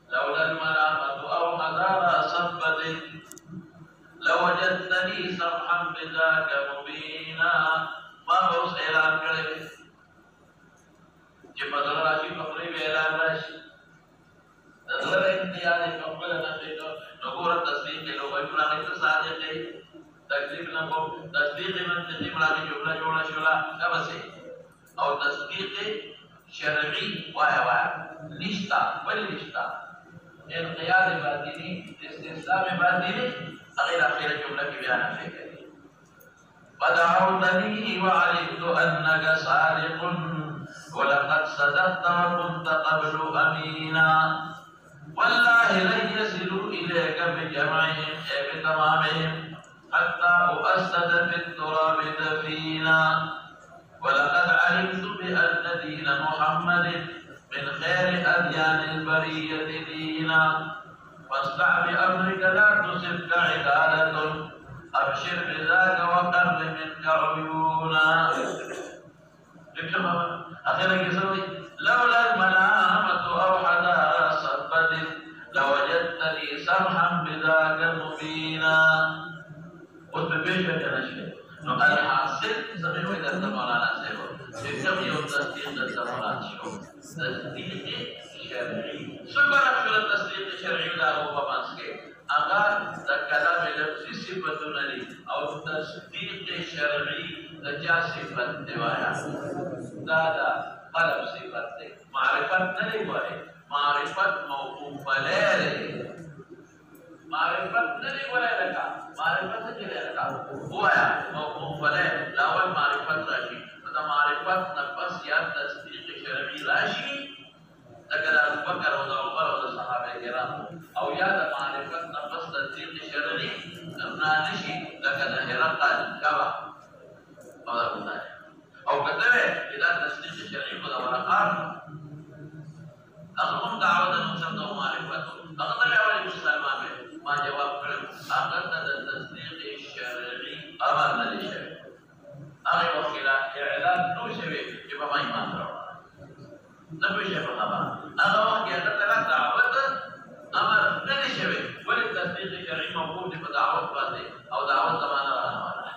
لولا الملامة او حذار صفت لوجدتني سمحا بذاك مبينا ما بوس اعلان کرے کہ بدل راشی فقری بھی اعلان راشی نظر انتیاد قبل نفی کو نگور تصدیق کے لوگ اپنا غیر صادق ہے تکلیف نقو تصديق منطقي ملاني جملة جوړه شولا دا بسې او تصديق شرعي وایا نشتا بل نشتا انقياد باطني استسلام باطني غير اخر جمله کې بیان شوی فدعوتني وعلمت انك صادق ولقد صدقت وكنت قبل امينا والله لن يصلوا اليك بجمعهم اي بتمامهم حتى أؤسد في التراب دفينا ولقد علمت بأن دين محمد من خير أديان البرية دينا فاصدع بأمرك لا تصبك عبادة أبشر بذاك وقر منك عيونا. أخيرا يسوي لولا الملامة أو حذار صبة لوجدتني سمحا بذاك مبينا. وتبين كنشة الحاصل سمعوا إذا مولانا سيقول كم يوم تصديق مولانا شو تصديق شرعي سبحان شو التصديق الشرعي لا هو بمسك أغار الكلام لفظي صفة لي أو تصديق شرعي لجا صفة دوايا دا قلب صفة معرفة نلي وعي معرفة موقوف لي معرفة نلي ولا لك معرفة كده لك هو يا موقوف له لاول معرفة راشي فده معرفة نفس يا تصديق شرعي راشي لكن أبو بكر وعمر والصحابة الكرام أو يا معرفة نفس تصديق شرعي نانشي لكن هرقل كبا هذا هو أو كتبه إذا تصديق شرعي فده ورقان أخذهم دعوة المسلمين معرفة أخذ أول مسلمان ما جواب كلام أخذ التصديق الشرعي أمرنا للشرع أخي وخلاف إعلان نو شبه يبقى ما يمان نبي شبه أمر أخذ وخي أخذ دعوة أمر نلي شبه وللتصديق الشرعي موجود في دعوة فاتي أو دعوة زمان رانا وانا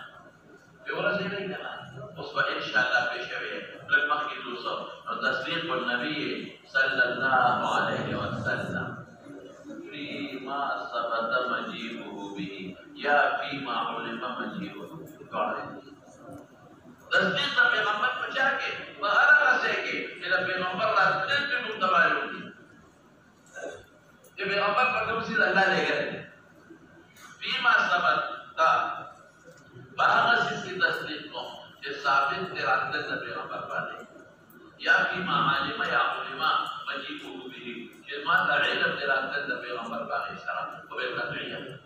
في ورا سيدي كمان وصفة إن شاء الله في شبه لما خي توصل تصديق النبي صلى الله عليه وسلم فيما ثبت مجيئه به يا فيما علم مجيئه تصديق پیغمبر بچا کے بہر رسے کے الى پیغمبر راتل پہ متبائل ہوگی یہ پیغمبر پر کمسی اللہ لے گئے فیما ثبت تا باغسی کی تصدیق کو یہ ثابت راتل پیغمبر پانے یا فيما علم يا علماء مجيئه به ما علم راتل پیغمبر باقي سلام وبالقطعيه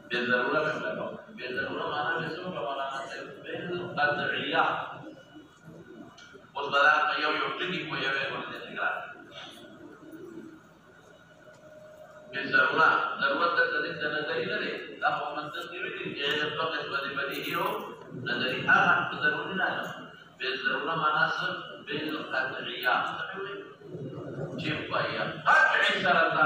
بالضروره بالضروره معنى بسوق ولا بالقطعيه وصبرا يوم يعطيك ويقول لك بالضروره ضرورت تدريس نظري لري لا هو منطقي لري غير الفقه بديهي هو نظري هذا ضروري لا بالضروره معنى بالقطعيه جيب بايا قطع شرطا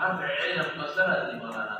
قطع علم مسألة دي مولانا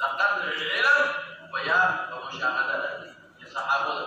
قطع علم ويا ومشاهدة لدي الصحابة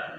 علم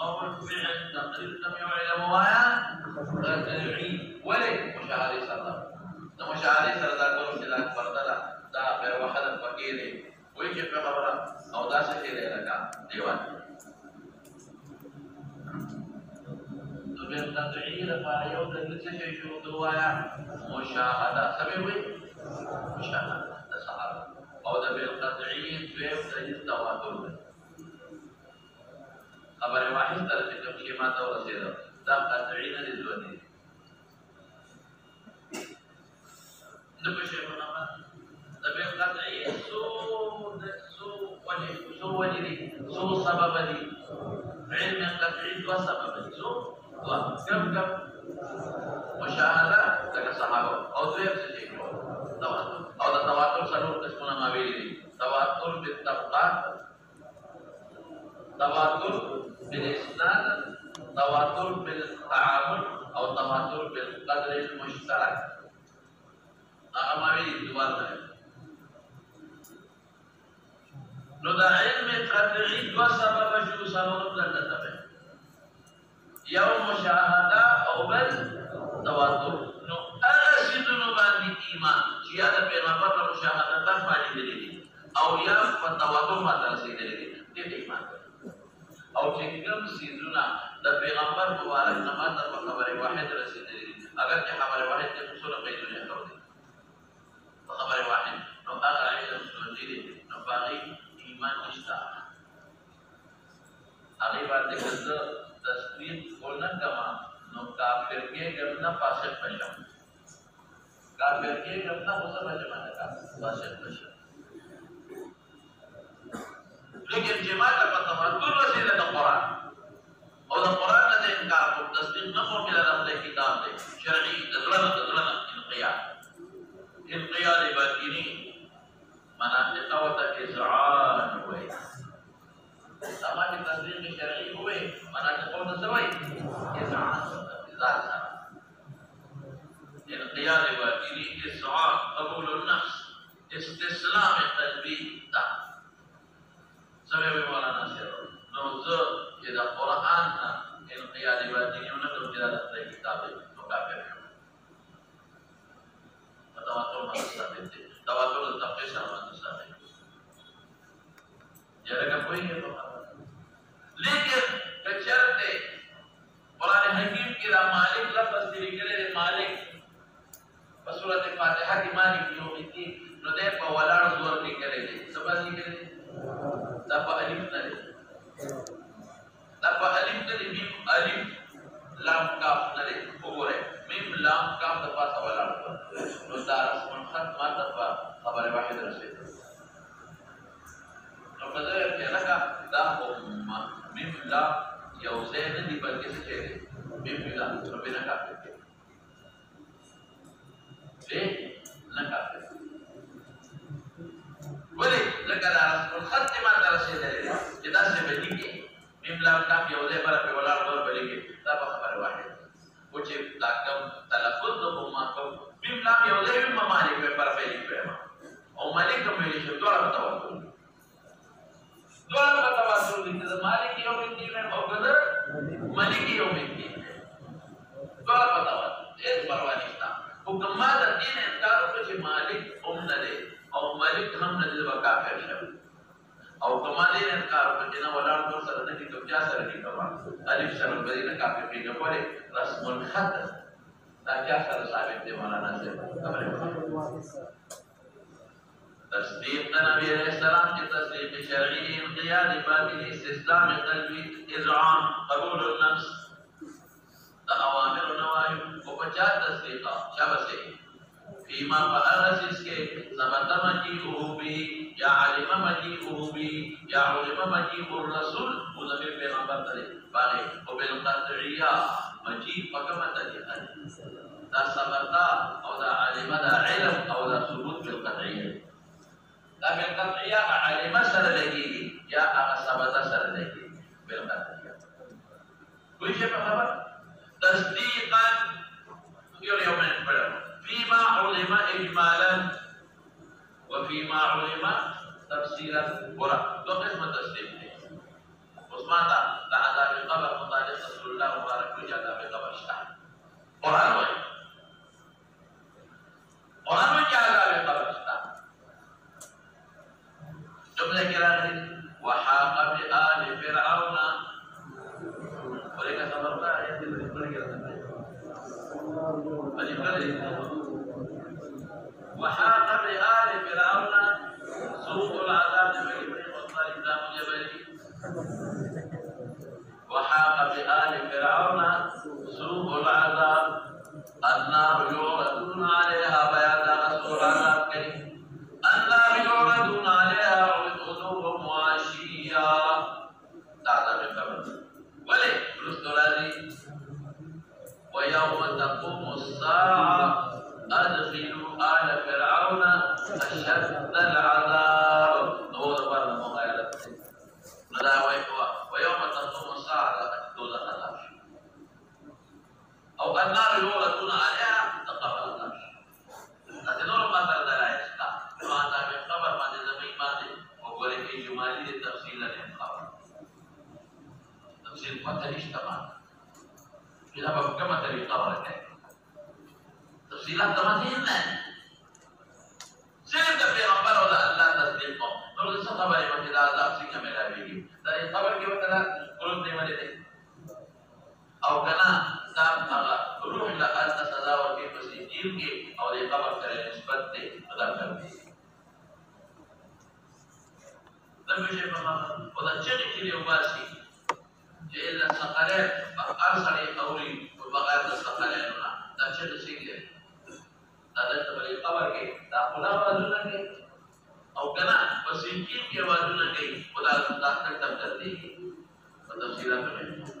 قول فعل تقرير سميع علم وایا تدعي ولي مشاهده سره د مشاهده سره دا کوم چې لا پردلا دا په وحد فقیر وي چې په خبره او دا څه کې لګا دیوان نو به تدعي لپاره یو د څه شي شو دوایا مشاهده سمي وي مشاهده د صحابه او د بالقطعي په تواتر خبر واحد تر چې کوم شی ماته ورسېده دا قطعي نه دي ځونی نو په شی په نامه دا به قطعي سو وجدي سو سبب دي علم قطعي دو سبب دي سو كم مشاهده لکه صحابه او دوی څه شي تواتر او دا تواتر څلور قسمونه ما ویلي تواتر بالطبقات تواتر بالإسناد تواتر بالتعامل أو تواتر بالقدر المشترك أمامي دوار نو دا علم قطعي دو سبب شو سبب دلتا يوم مشاهدة أو بل تواتر نو أغسدن باندي إيمان شيادة بيغمبر مشاهدة تفعلي دليل أو يا فتواتر ما ترسي دليل دي إيمان أو تكرم سيدنا دا بيغمبر مبارك نماذا بخبر واحد رسي دليل أغر كي خبر واحد تفصل قيدون يكرد بخبر واحد نو أغر عيدا مسلسل نو باقي إيمان نشتا أغي بعد ذكر تصدیق ہونا کما نو کافر کے گمنا فاسق بشم کافر کے گمنا مسا بشمانا کا فاسق بشم لیکن جماعت کا تمدن وسیلہ دا قرآن اور دا قرآن نے انکار کو تصدیق نہ ہو ملا رب کتاب دے شرعی دزلنا انقیاد باطنی مناطق و تکزعان ہوئے سماج تصدیق شرعی ہوئے مناطقوں سوئی ذات انقیاد باطنی اسعار قبول النفس استسلام قلبی تا سمے مولانا سے نوزو یہ قرآن انقیاد باطنی انہوں نے دے کتاب تو کافر ہے تواتر مستثابت ہے تواتر تفسیر مستثابت جرا کوئی ہے تو لیکن بچرتے قرآن حکیم کی دا مالک لفظ تیری کرے مالک بسورت فاتحہ کی مالک یوم الدین نو دے پا ولار زور نہیں کرے دے سبا نہیں کرے دے دا پا علم نرے دا پا علم نرے میم علم لام کاف نرے اگرے میم لام کاف دا پاسا ولار زور نو دا رسمن خط ما دا پا خبر واحد رسے نو مدر کہ لکا دا امہ میم لا یوزے ندی بلکہ سے چھے دے میم لا ربی نکا کرتے دے نکا کرتے ولی لکا دا رسول خط ما درسے دے جدا سے بلی کے میم لا کام یوزے برا پہ ولار دور بلی کے دا بخبر واحد کچھ لاکم تلفظ دو امہ کم میم لا یوزے میم ممالک پہ پر بلی پہ او ملک کم میلی شب دورا بتاواتو دوار بتواتر دیتے مالک یوم الدین ہے اور قدر ملک یوم الدین ہے دوار بتواتر ایس پروانیستا حکمات دین انکارو کچھ مالک نلے اور ملک ہم نلے وقا کر شب اور حکمات دین انکارو کچھ نا ولار دور سرنے کی تو کیا سرنے کا وقت علیف شرم بدینا کافی پیگا بولے رسم الخط تا کیا سر ثابت دے مولانا سے قبل تصدیق نبی علیہ السلام کی تصدیق شرعی انقیاد باطنی استسلام قلبی اذعان قبول النفس تا اوامر و نواہی کو پچات تصدیقہ شبسے فیما فأغسس کے ثبت مجیئه بھی یا علم مجیئه بھی یا علم مجیء الرسول مضمیر پیغمبر تلے باقی و بالقطعیہ مجیء فکمت لئے دا ثبتا او دا علم دا علم او دا ثبوت بالقطعیہ دا بالقطعیہ علم سر لگی یا ثبت سر لگی بالقطعیہ کوئی شے پر خبر تصدیقا یوم پڑھو فيما علم إجمالا وفيما علم تفسيرا ورا دو قسم تصديق عثمان دا عذاب القبر مطالق رسول الله مبارك وجه عذاب القبر اشتعل قرآن وجه قرآن وجه عذاب القبر اشتعل جملة كلام وحاق بآل فرعون ولك صبر الله وحاق بآل فرعون سوء العذاب بإبراهيم والطالب دام جبلي وحاق بآل فرعون سوء العذاب النار يعرضون عليها بياض رسول عذاب كريم النار يعرضون عليها غدوهم وعشيا تعذب القبر ولي رسول ويوم تقوم الساعة أدخلوا آل فرعون أشد العذاب نور بر مغيرة ويوم تقوم الساعة أدخلوا العذاب أو النار يولدون عليها تقبل النار لكن نور تفصيل قتل اشتغل إذا بكم طريقة وركه تفصيلات تماثيل صرف دفع ربنا ولا الله تصديقه نقول الصحابة لما كذا عذاب سيكا ملا بيجي ترى خبر كيف تلا قلوب دي مالي أو كنا تام أغا روح لأن سزا وكيف سيجيل كي أو دي خبر كري نسبت دي أدام كربي لم يجب مهما وذا جغي كلي وباسي جئلا سقالين أرسلي أولي وبغاية السقالين هنا ذا جغي سيجي هذا تبلي خبر كي تأخذها وادونا كي أو كنا وسيجيل كي وادونا كي وذا تأخذ تبدل دي وتفسيرات منه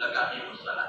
لكاقيم الصلاه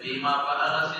فيما فأغس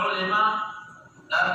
علم لا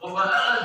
وفأغس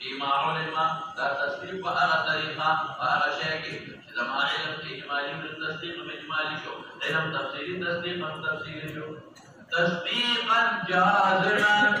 فيما علم لا تصديق وأغى طريقة وأغى شيء إذا ما علم إجمالي من التصديق بإجمالي شو علم تفسيري تصديق من تفسيري شو تصديقا جازما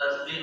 تصديق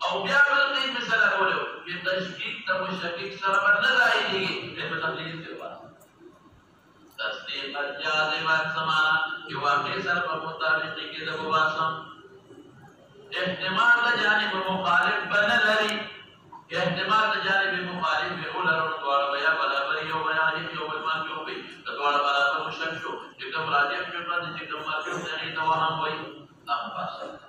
او بیا بل دې مثال راولو چې تشکیک ته مشکک سره بدل راځي په تقلید کې وایي تصدیق الجازمات سمانا چې واقع سره په مطابق کې د واسم احتمال د جانب مخالف بن لري احتمال د جانب مخالف به ولرون دوړ بیا برابر یو بیان یو ایمان یو به دوړ برابر مشکک شو چې کوم راځي چې کوم مارکیټ ته نه وهم وایي تام پاسه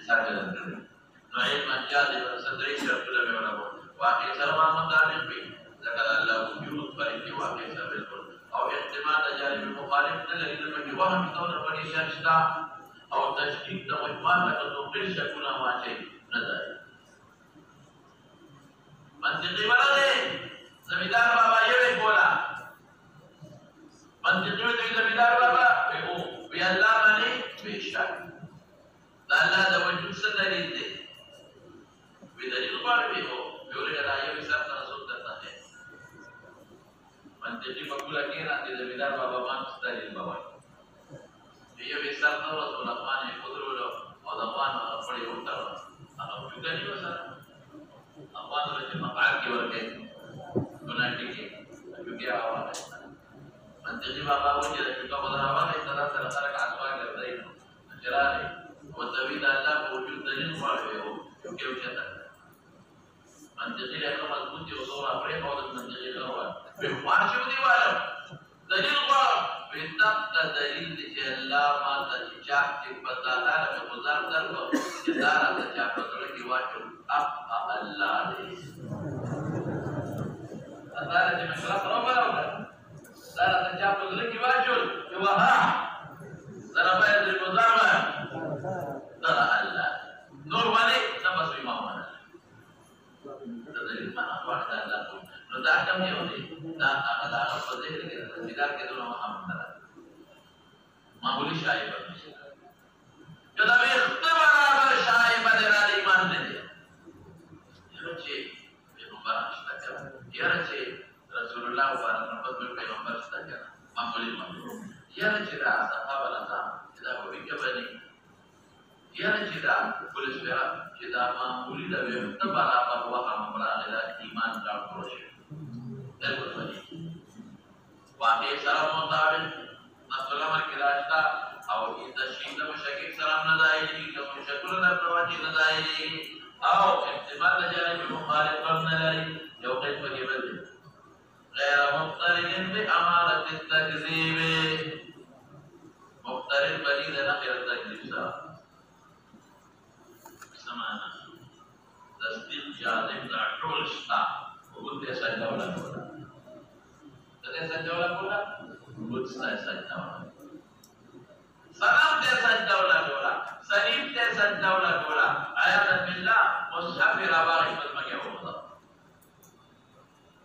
Misalkan Nuaim Majal di Sadri Syarfula Mewalabu Waqi Sarwa Mutalibi Zakal Allah Wujud Fariki Waqi Sarfil Au Ihtimal Tajari Bimukhalif Dari Ilmu Waham Istawna Bani Syarista Au Tajdik Tawihman Atau Tukil Syakuna Wajib Nazari Mantiqi Walade Zamidar Baba Yewe Bola Mantiqi Walade Zamidar Baba Biallamani Bishak Allah da wujud sedari itu. Bidari luar biho, biore ada yang bisa terasut datangnya. Menjadi pagula kira tidak bidar bapa man sedari bawah. Dia bisa terus ulama yang kudur ulama peri utara. Anak juga ni besar. Apa tu cuma pakai orang guna dikit. Juga awak. Menjadi bapa wujud juga pada awak itu terasa kasar kerja. Cerah. وتبين الله وجود دليل واضح كيف كذا منطقي له مضبوط وصورة فريق أو منطقي له بمعرفة دي ولا دليل واضح بتبت دليل جلا ما تجاه تبتدأ بمزار دربه جدار تجاه بطلق واجب أب الله ليه أثار جمشرة ربنا ولا دار تجاه بطلق واجب يوها دربه المزار Tara Allah. Nur balik nama Sri Muhammad. Dari mana awak dah tu? Lepas kami ni, dah ada apa sahaja kita tidak kita Muhammad. Mahuli syai bermisi. Tetapi ikhtibar syai pada hari iman ni. Ia cik, Peygamber setakat. Ia cik Rasulullah Muhammad Peygamber setakat. Mahuli mahuli. Ia cik sahabat Allah. Kita berfikir begini. Ia tidak boleh sebab kita mampu tidak bertebak bahwa kamu berada iman dalam proses. Dan berbagi. Wahai salam mutabik, nasalam kita atau kita syinda masyakik salam nadai, kita masyakul dan berwajib nadai, atau ihtimal najari bermukhalif nadai, jauh dari bagi. غير مضطرد بأمارة التكذيب مضطرد بريد نخير التكذيب سمعنا تصديق جاذب تعقل شتا وقلت يا سجدولا كولا قلت يا سجدولا كولا قلت يا سجدولا سلام يا سجدولا كولا سليم يا سجدولا كولا عياذا بالله مشافر بارك بالمجهول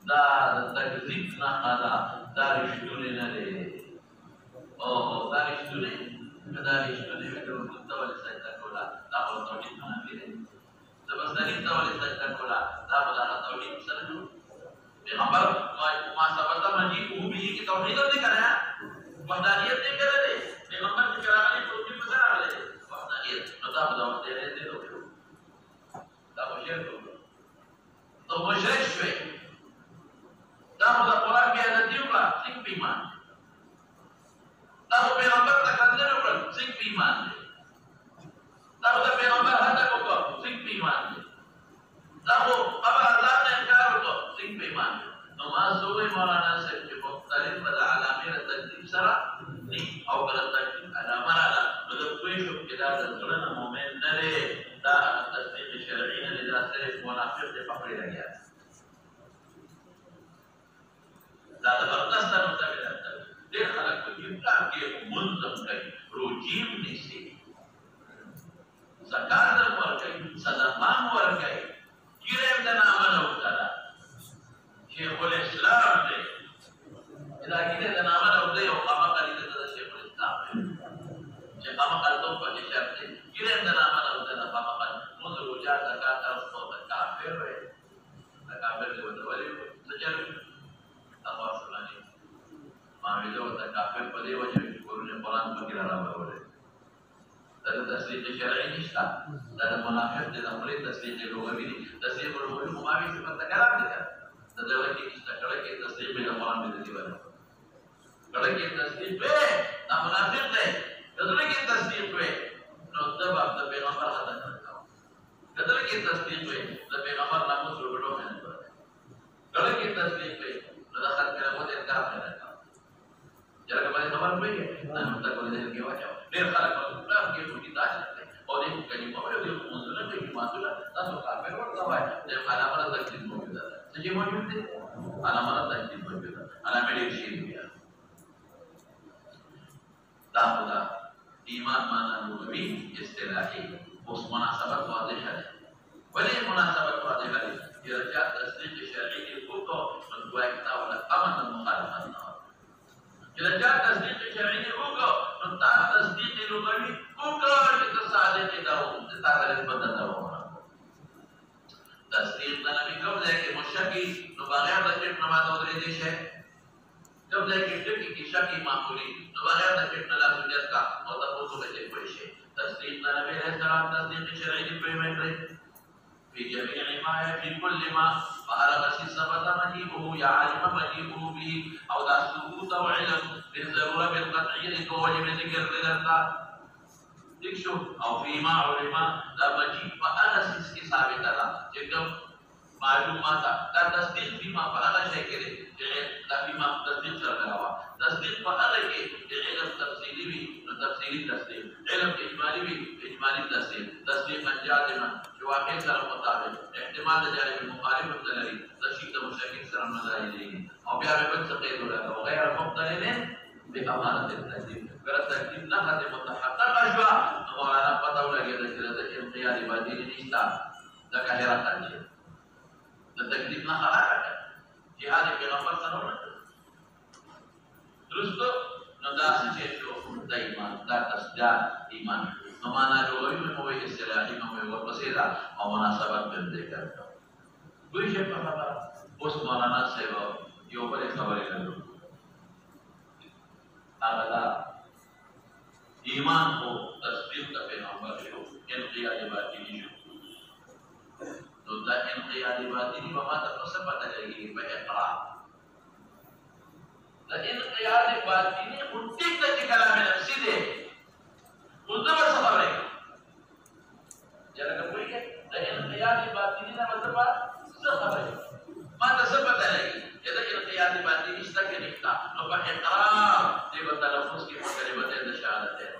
دار تكذبنا هذا دار شدولنا ليه دار شدولنا دار شدولنا كنت ولا سجدولا كولا tahu tauhid mana dia. Sebab tahu lisan dan kola, tahu dah tauhid selalu. Peygamber masa pertama di ubi kita tauhid ni kan? Wahdaniat ni kan ni. Peygamber dikatakan itu di besar le. Wahdaniat, tahu dah dia itu. Tahu syirik tu. Tahu musyrik syirik. Tahu dah Quran dia ada tiupa, sing iman. Tahu Peygamber takkan dia sing iman. Tahu tak Peygamber hendak kau sing iman. Tahu apa azabnya engkau tu sing iman. Nomasuwe Maulana Syekh Mukhtarin pada alamir takdim sara ni atau pada takdim ada mana betul kuih kita dan surat momen dari dah tasdiq syar'i ni dah serif munafiq di pakri lagi. Dah terbatas dan mutabidat. Dia kalau kita ke munzam kai rujim ni sih. Zakat wargai, sedekah wargai, kirim dan amal utara. Syekhul Islam ni, kita kirim dan amal utara yang apa kali kita dah Syekhul Islam. Syekh apa kali tu bagi syarat ni, kirim dan amal utara apa kali. Musuh ujar zakat harus buat kafir, kafir tu betul wali sejarah. Allah selagi, mahu itu kafir pada wajib kurunnya Quran berkira apa dalam tasdid syar'i ni sah. Dalam munafik dalam murid tasdid lugawi ni, tasdid lugawi memawi sifat kalam dia. Dalam lagi kita kalau kita tasdid dalam Quran itu tidak. Kalau kita tasdid dalam munafik deh. Kalau kita tasdid nota bab tapi Peygamber kata kau. Kalau kita tasdid tapi Peygamber namun suruh doa. Kalau kita tasdid nota kata kau dia kafir. Jangan kembali kabar baik. Namun tak boleh jadi wajah. Dia kalau kita kita oleh bukan di bawah dia جماعتونه تاسو کافر ورته وای د علامه تکلیف موجوده ده څه موجود دي علامه تکلیف موجوده ده علامه دې شي بیا دا خدا ایمان معنا لغوي اصطلاحي اوس مناسبت واضحه ده ولې مناسبت واضحه ده چې رجع تصدیق شرعي وکړو نو دوی کتاب له امن مخالفت نه چې رجع تصدیق شرعي وکړو نو تا تصدیق لغوي وکړو چې صادق دا و چې تا سره بدل دا و تصدیق د نبی کوم ځای کې مشکی نو بغیر د چټ نماز ورې دي شه کوم ځای کې چې شکی معمولی نو بغیر د چټ نه لازم دي کا او تاسو به دې پوه شئ تصدیق د نبی رسول الله تصدیق شرعي دی په معنی في جميع ما في كل ما فهرغ ثبت مجيبه يا علم مجيبه به او دا ثبوت او علم بالضروره بالقطعيه لتوجب ذكر لذلك ديكشو او فيما علم دا مجيب فأنسيس کی ثابت ہے جکم معلومات دا تصدیق فيما فأغا شيء کرے دا فيما تصدیق سر لگاوا تصدیق فأغا کے علم تفصیلی بھی تفصیلی تصدیق علم اجمالی بھی اجمالی تصدیق تصدیق انجازما جواقع سر مطابق احتمال جانب مخالف الدلالي تشکیل مشکل سر مداري او بیا به بل تقید لگا وغير مقترن بأمانة التكليف غير التكليف نحت متحقق أشبه مولانا پتاو لگے ذکر انقیاد بادین نشتا دا کہرہ تنجی دا تکلیف نہ خراب ہے جہاد پیغمبر صلی اللہ علیہ وسلم درستو نو دا سچے شو دا ایمان دا تصدیق ایمان نمانا جو غوی میں ہوئی اصطلاحی میں ہوئی ورپسیدہ اور مناسبت بندے کرتا کوئی شے پر خبر اس مولانا سے وہ یہ بڑے خبریں کر لو آغدا ایمان کو تصدیق کا پیغمبر شو انقیاد باطنی شو تو دا انقیاد باطنی وما تقصد پتہ لگے گی بے اقرار دا انقیاد باطنی خودی کا کلام نفسی دے مطلب سبب ہے جرا کوئی کہ دا انقیاد باطنی نہ مطلب سبب ہے ما تثبت لگے یہ انقیاد باطنی اس تک نکتا نو بے اقرار دے تلفظ کی کلمات شہادت ہے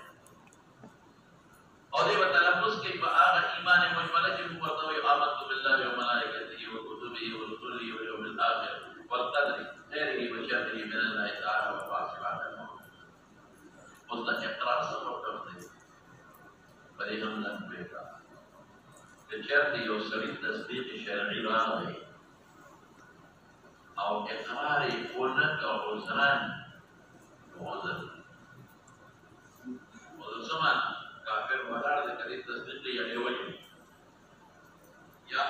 اور یہ تلفظ کے بعد ایمان مجملہ جو ورته آمنت بالله وملائكته وكتبه ورسله واليوم الاخر والقدر خيره وشره من الله تعالى وبعث بعد الموت قلت اقرار سبب کرتے بلے ہم لن بیٹا بچرتی یو سری تصدیق شرعی راغی او اقرار قولنک او عذران عذر سمان کافر ودار دے کدی تصدیق یا دیوی یا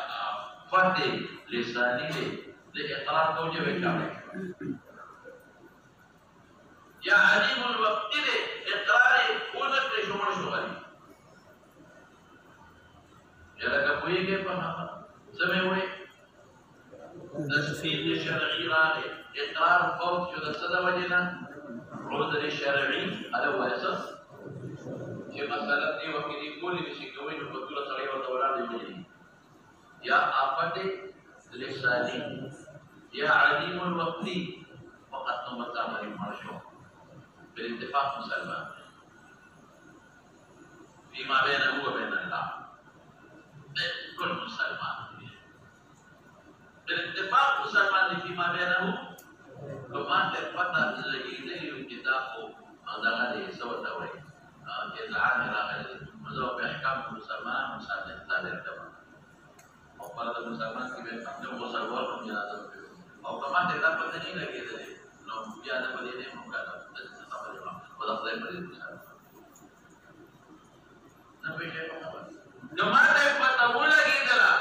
فتح لسانی دے اقرار کو جو بیچارے یا علیم الوقت دے اقرار قولت دے شمار شغلی یا لکا کوئی گئے پہا سمیں ہوئے تصدیق شرعی راگے اقرار قوت شدہ صدا وجنا عذر شرعی عدو ایسا چې مثلا دی وکړي دی کولی نشي کوي نو په ټول سره یو ډول دی یا آفت لسانی یا علیم الوقتی فقط نو متامل مرشو بالاتفاق مسلمان فيما بينه وبين الله كل مسلمان بالاتفاق مسلمان فيما بينه وما تفتح الذي الكتاب هذا سوى الدوري إذعان راغل مذهب بأحكام المسلمان مسلمان تابع كمان أو فرد المسلمان كي بيحكم وصلوار من جنازة أو كمان تتابع تنين لكي ذلك لو بيانا بدينه ممكن تتابع الإمام ودخل بدين المسلمان نبي شيء مخبر جماعة تتابع لكي ذلك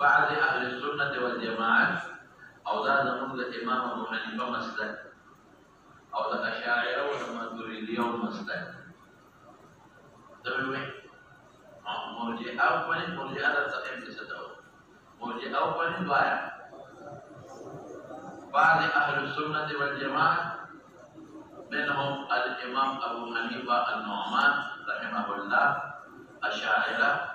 بعض أهل السنة والجماعة أو ذا نقول الإمام أبو حنيفة مسلك أو ذا الأشاعرة والماتريدية مسلك تمام مرجئة أول مرجئة لا تقيم بستوى مرجئة أول ضايع بعض أهل السنة والجماعة منهم الإمام أبو حنيفة النعمان رحمه الله أشاعرة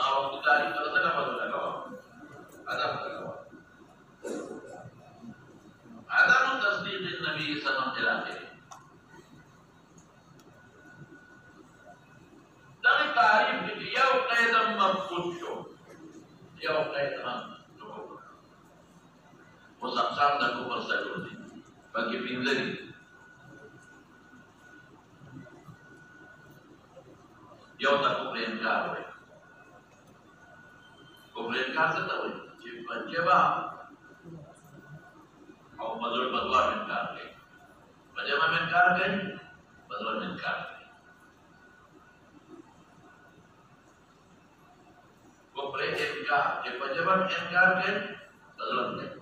waktu tadi kalau saya dapat kawan. Ada kawan. Ada tasdiq Nabi sallallahu alaihi wasallam. Dari tarif itu yaw qaidam mabqushu. Yaw qaidam cukup. Musab-sab dan kupar salur bagi pinjari. Yaw tak kumpulin kar. Kumpulin kar setahu. Coba. Kau badul-badul menkar ke. Bagaimana menkar ke? Badul menkar. Kumpulin inkar. Bagaimana inkar ke? Badul menkar.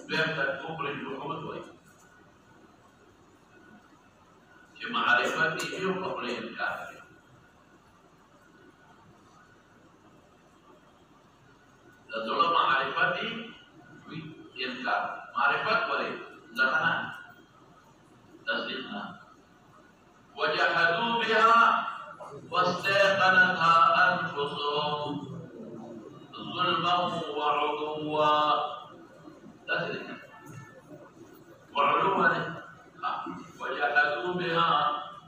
Biar tak kumpulin hukum itu. Cuma arifat itu kumpulin inkar. Dalam ma'rifat inkar, ma'rifat boleh, jangan tasdiqna. Wajahadu biha wastaqanatha anfusuhum zulman wa 'uluwa. Tasdiq. Wa 'uluwan. Wajahadu biha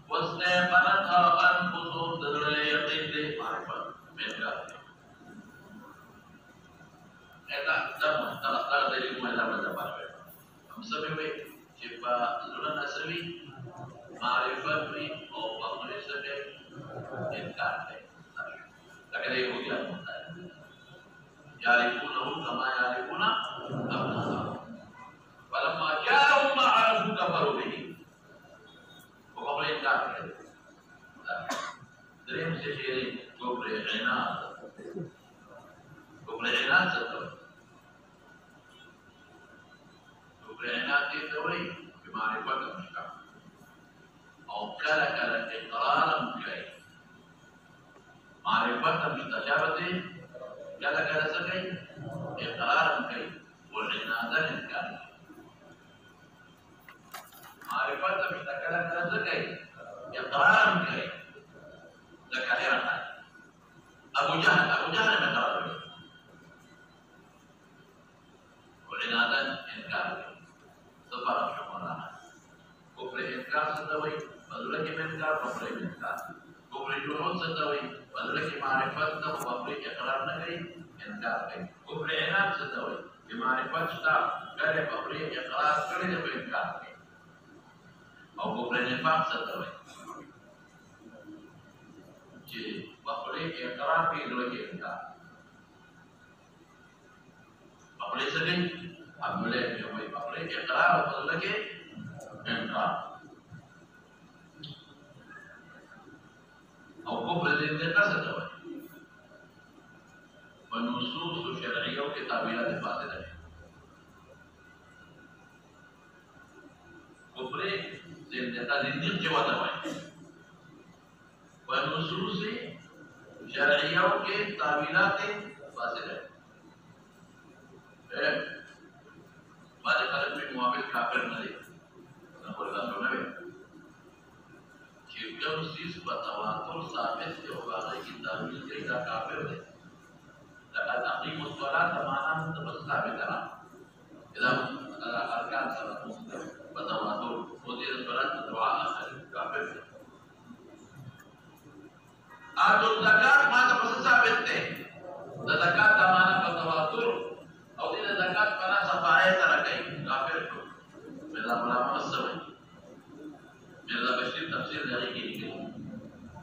wastaqanatha anfusuhum dalil yaqin ma'rifat inkar. Eta dalam tak dari mulai dapat. Sampai we siapa lulan asli ma'rifat ni atau bahasa sebagai inkar. Tak ada yang bukan. Ya'rifunahu kama ya'rifuna abna'ahum. Walamma ja'ahum ma'arafu kafaru bihi. Boleh inkar. Dari mesti syirik, boleh inat. Boleh inat satu. بيانات الدوري بمعرفة المشترك أو كلك الإقرار مكي معرفة المستجابة كلك لسكي إقرار مكي والعنادة للكامل معرفة المستكلك لسكي إقرار مكي ذكريرا أبو جهل مقرر والعنادة إنكار separah syukurana. Kufri inkar setawi, baru lagi menkar, kufri inkar. Kufri juhud setawi, baru lagi ma'rifat setawi, kufri iqrar negeri, inkar. Kufri inat setawi, ma'rifat setawi, kari kufri iqrar, kari dia inkar. Atau kufri nifaq setawi. Jadi, kufri iqrar, baru lagi inkar. Kufri sedih, boleh jawab boleh iqrar atau lagi inkar. Atau kufur inkar setawi. Menusus syariah kitabilah fasidah. Kufur inkar zindir jawab setawi. Menusus syariah kitabilah fasidah. Pada kali ini muamil kafir nanti, nak bergantung nabi. Jika mesti sebab tawatur sampai sejauh mana kita tidak kafir ni. Dan ahli mustalah mana terus kafir kan? Kita arkan salat muslim bertawatur, kemudian salat doa kafir. Adul zakat mana proses sabit ni? Zakat mana bertawatur? Atau tidak zakat karena sampai terakai kafir itu. Bila ulama masuk, bila bersih tafsir dari ini,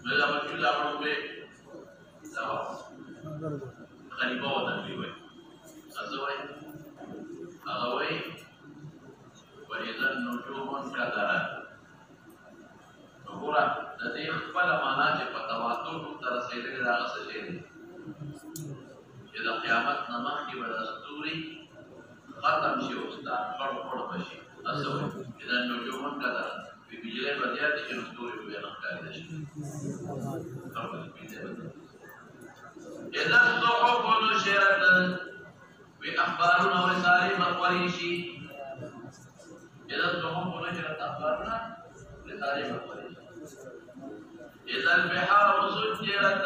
bila berjula berubah, jawab. Kali bawa dan riwayat. Azwaj, agawai, wajidan nujumun kadaran. Nukurah. Jadi pada mana cepat tawatur tersedia dalam sejarah. إذا قيامت نمحي ولا ستوري ختم شيء أستاذ فرق بشيء أسوي إذا النجوم كذا في بجلة بديات يجون ستوري بين أخكار شيء إذا الصحف نشرت بأخبارنا ورسالة مقريشي إذا الصحف نشرت أخبارنا رسالة مقريشي إذا البحار سجرت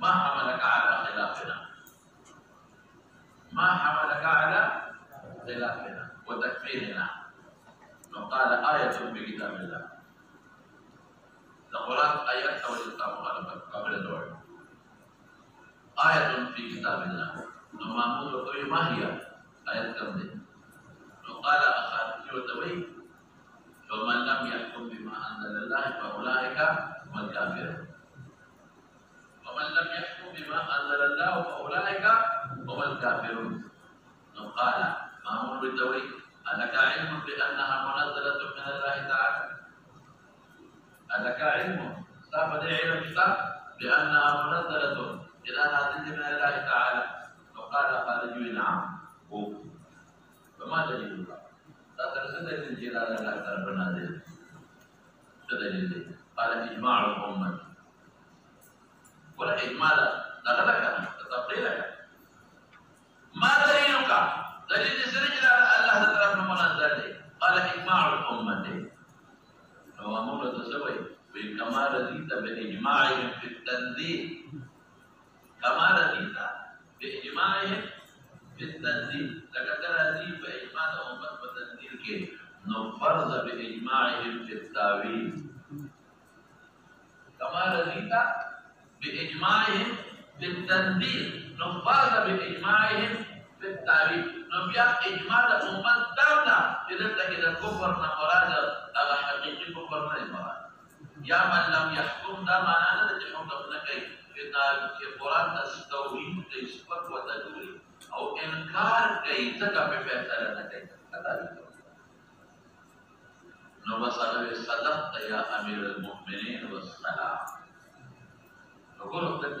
ما حملك على خلافنا ما حملك على خلافنا وتكفيرنا وقال آية في كتاب الله القرآن آيات أو الكتاب قبل الدور آية في كتاب الله لما نقول ما هي آيات كم وقال أخاذ وتوي فمن لم يحكم بما أنزل الله فأولئك هم الكافرون ومن لم يحكم بما أنزل الله فأولئك هم الكافرون وقال مامون بالدوي ألك علم بأنها منزلة من الله تعالى ألك علم صاف دي علم بأنها منزلة إذا نازلت من الله تعالى وقال جوي نعم هو فما دليل الله لا ترسل الجلال الله تعالى بنازل دليل قال إجماع الأمة ولا إجمالا لا لك تطبيلك ما دليلك دليل سرج الله تعالى منزل قال إجماع الأمة هو أمر تسوي كما رضيت بإجماعهم في التنزيل كما رضيت بإجماعهم في التنزيل لقد رضي بإجماع الأمة والتنزيل كي نفرض بإجماعهم في التاويل كما رضيت بإجماعهم في التنزيل نفرض بإجماعهم في التعريف نبيا إجماع الأمة دولة إذا تجد الكفر مراد على حقيقي كفر مراد يا من لم يحكم ده معناه أن تحكم نكاي إن القرآن تستوعب تسبق وتدوري أو إنكار كي تكا بفعل نكاي هذا نبصر صدقت يا أمير المؤمنين والسلام نقول لك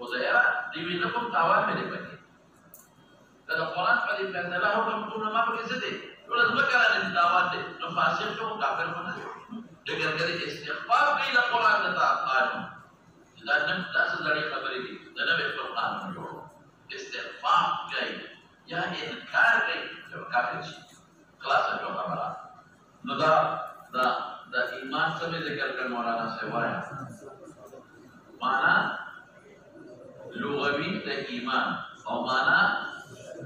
وزيرا دي لكم تعوان من بني ده القران قد فعل حكم كل ما بكسده ولا ذكر ان الدعوات نفاسق كافر من ده كده استغفار الى القران ده قانون لأن لا سدري خبري دي ده نبي القرآن استغفار جاي يا إنكار جاي جو كافر شيء خلاص جو خبره ده إيمان سمي ذكر كر مولانا سوايا معنى لغوي ده إيمان أو معنى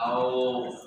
أو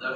ده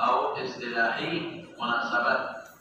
أو اصطلاحي مناسبات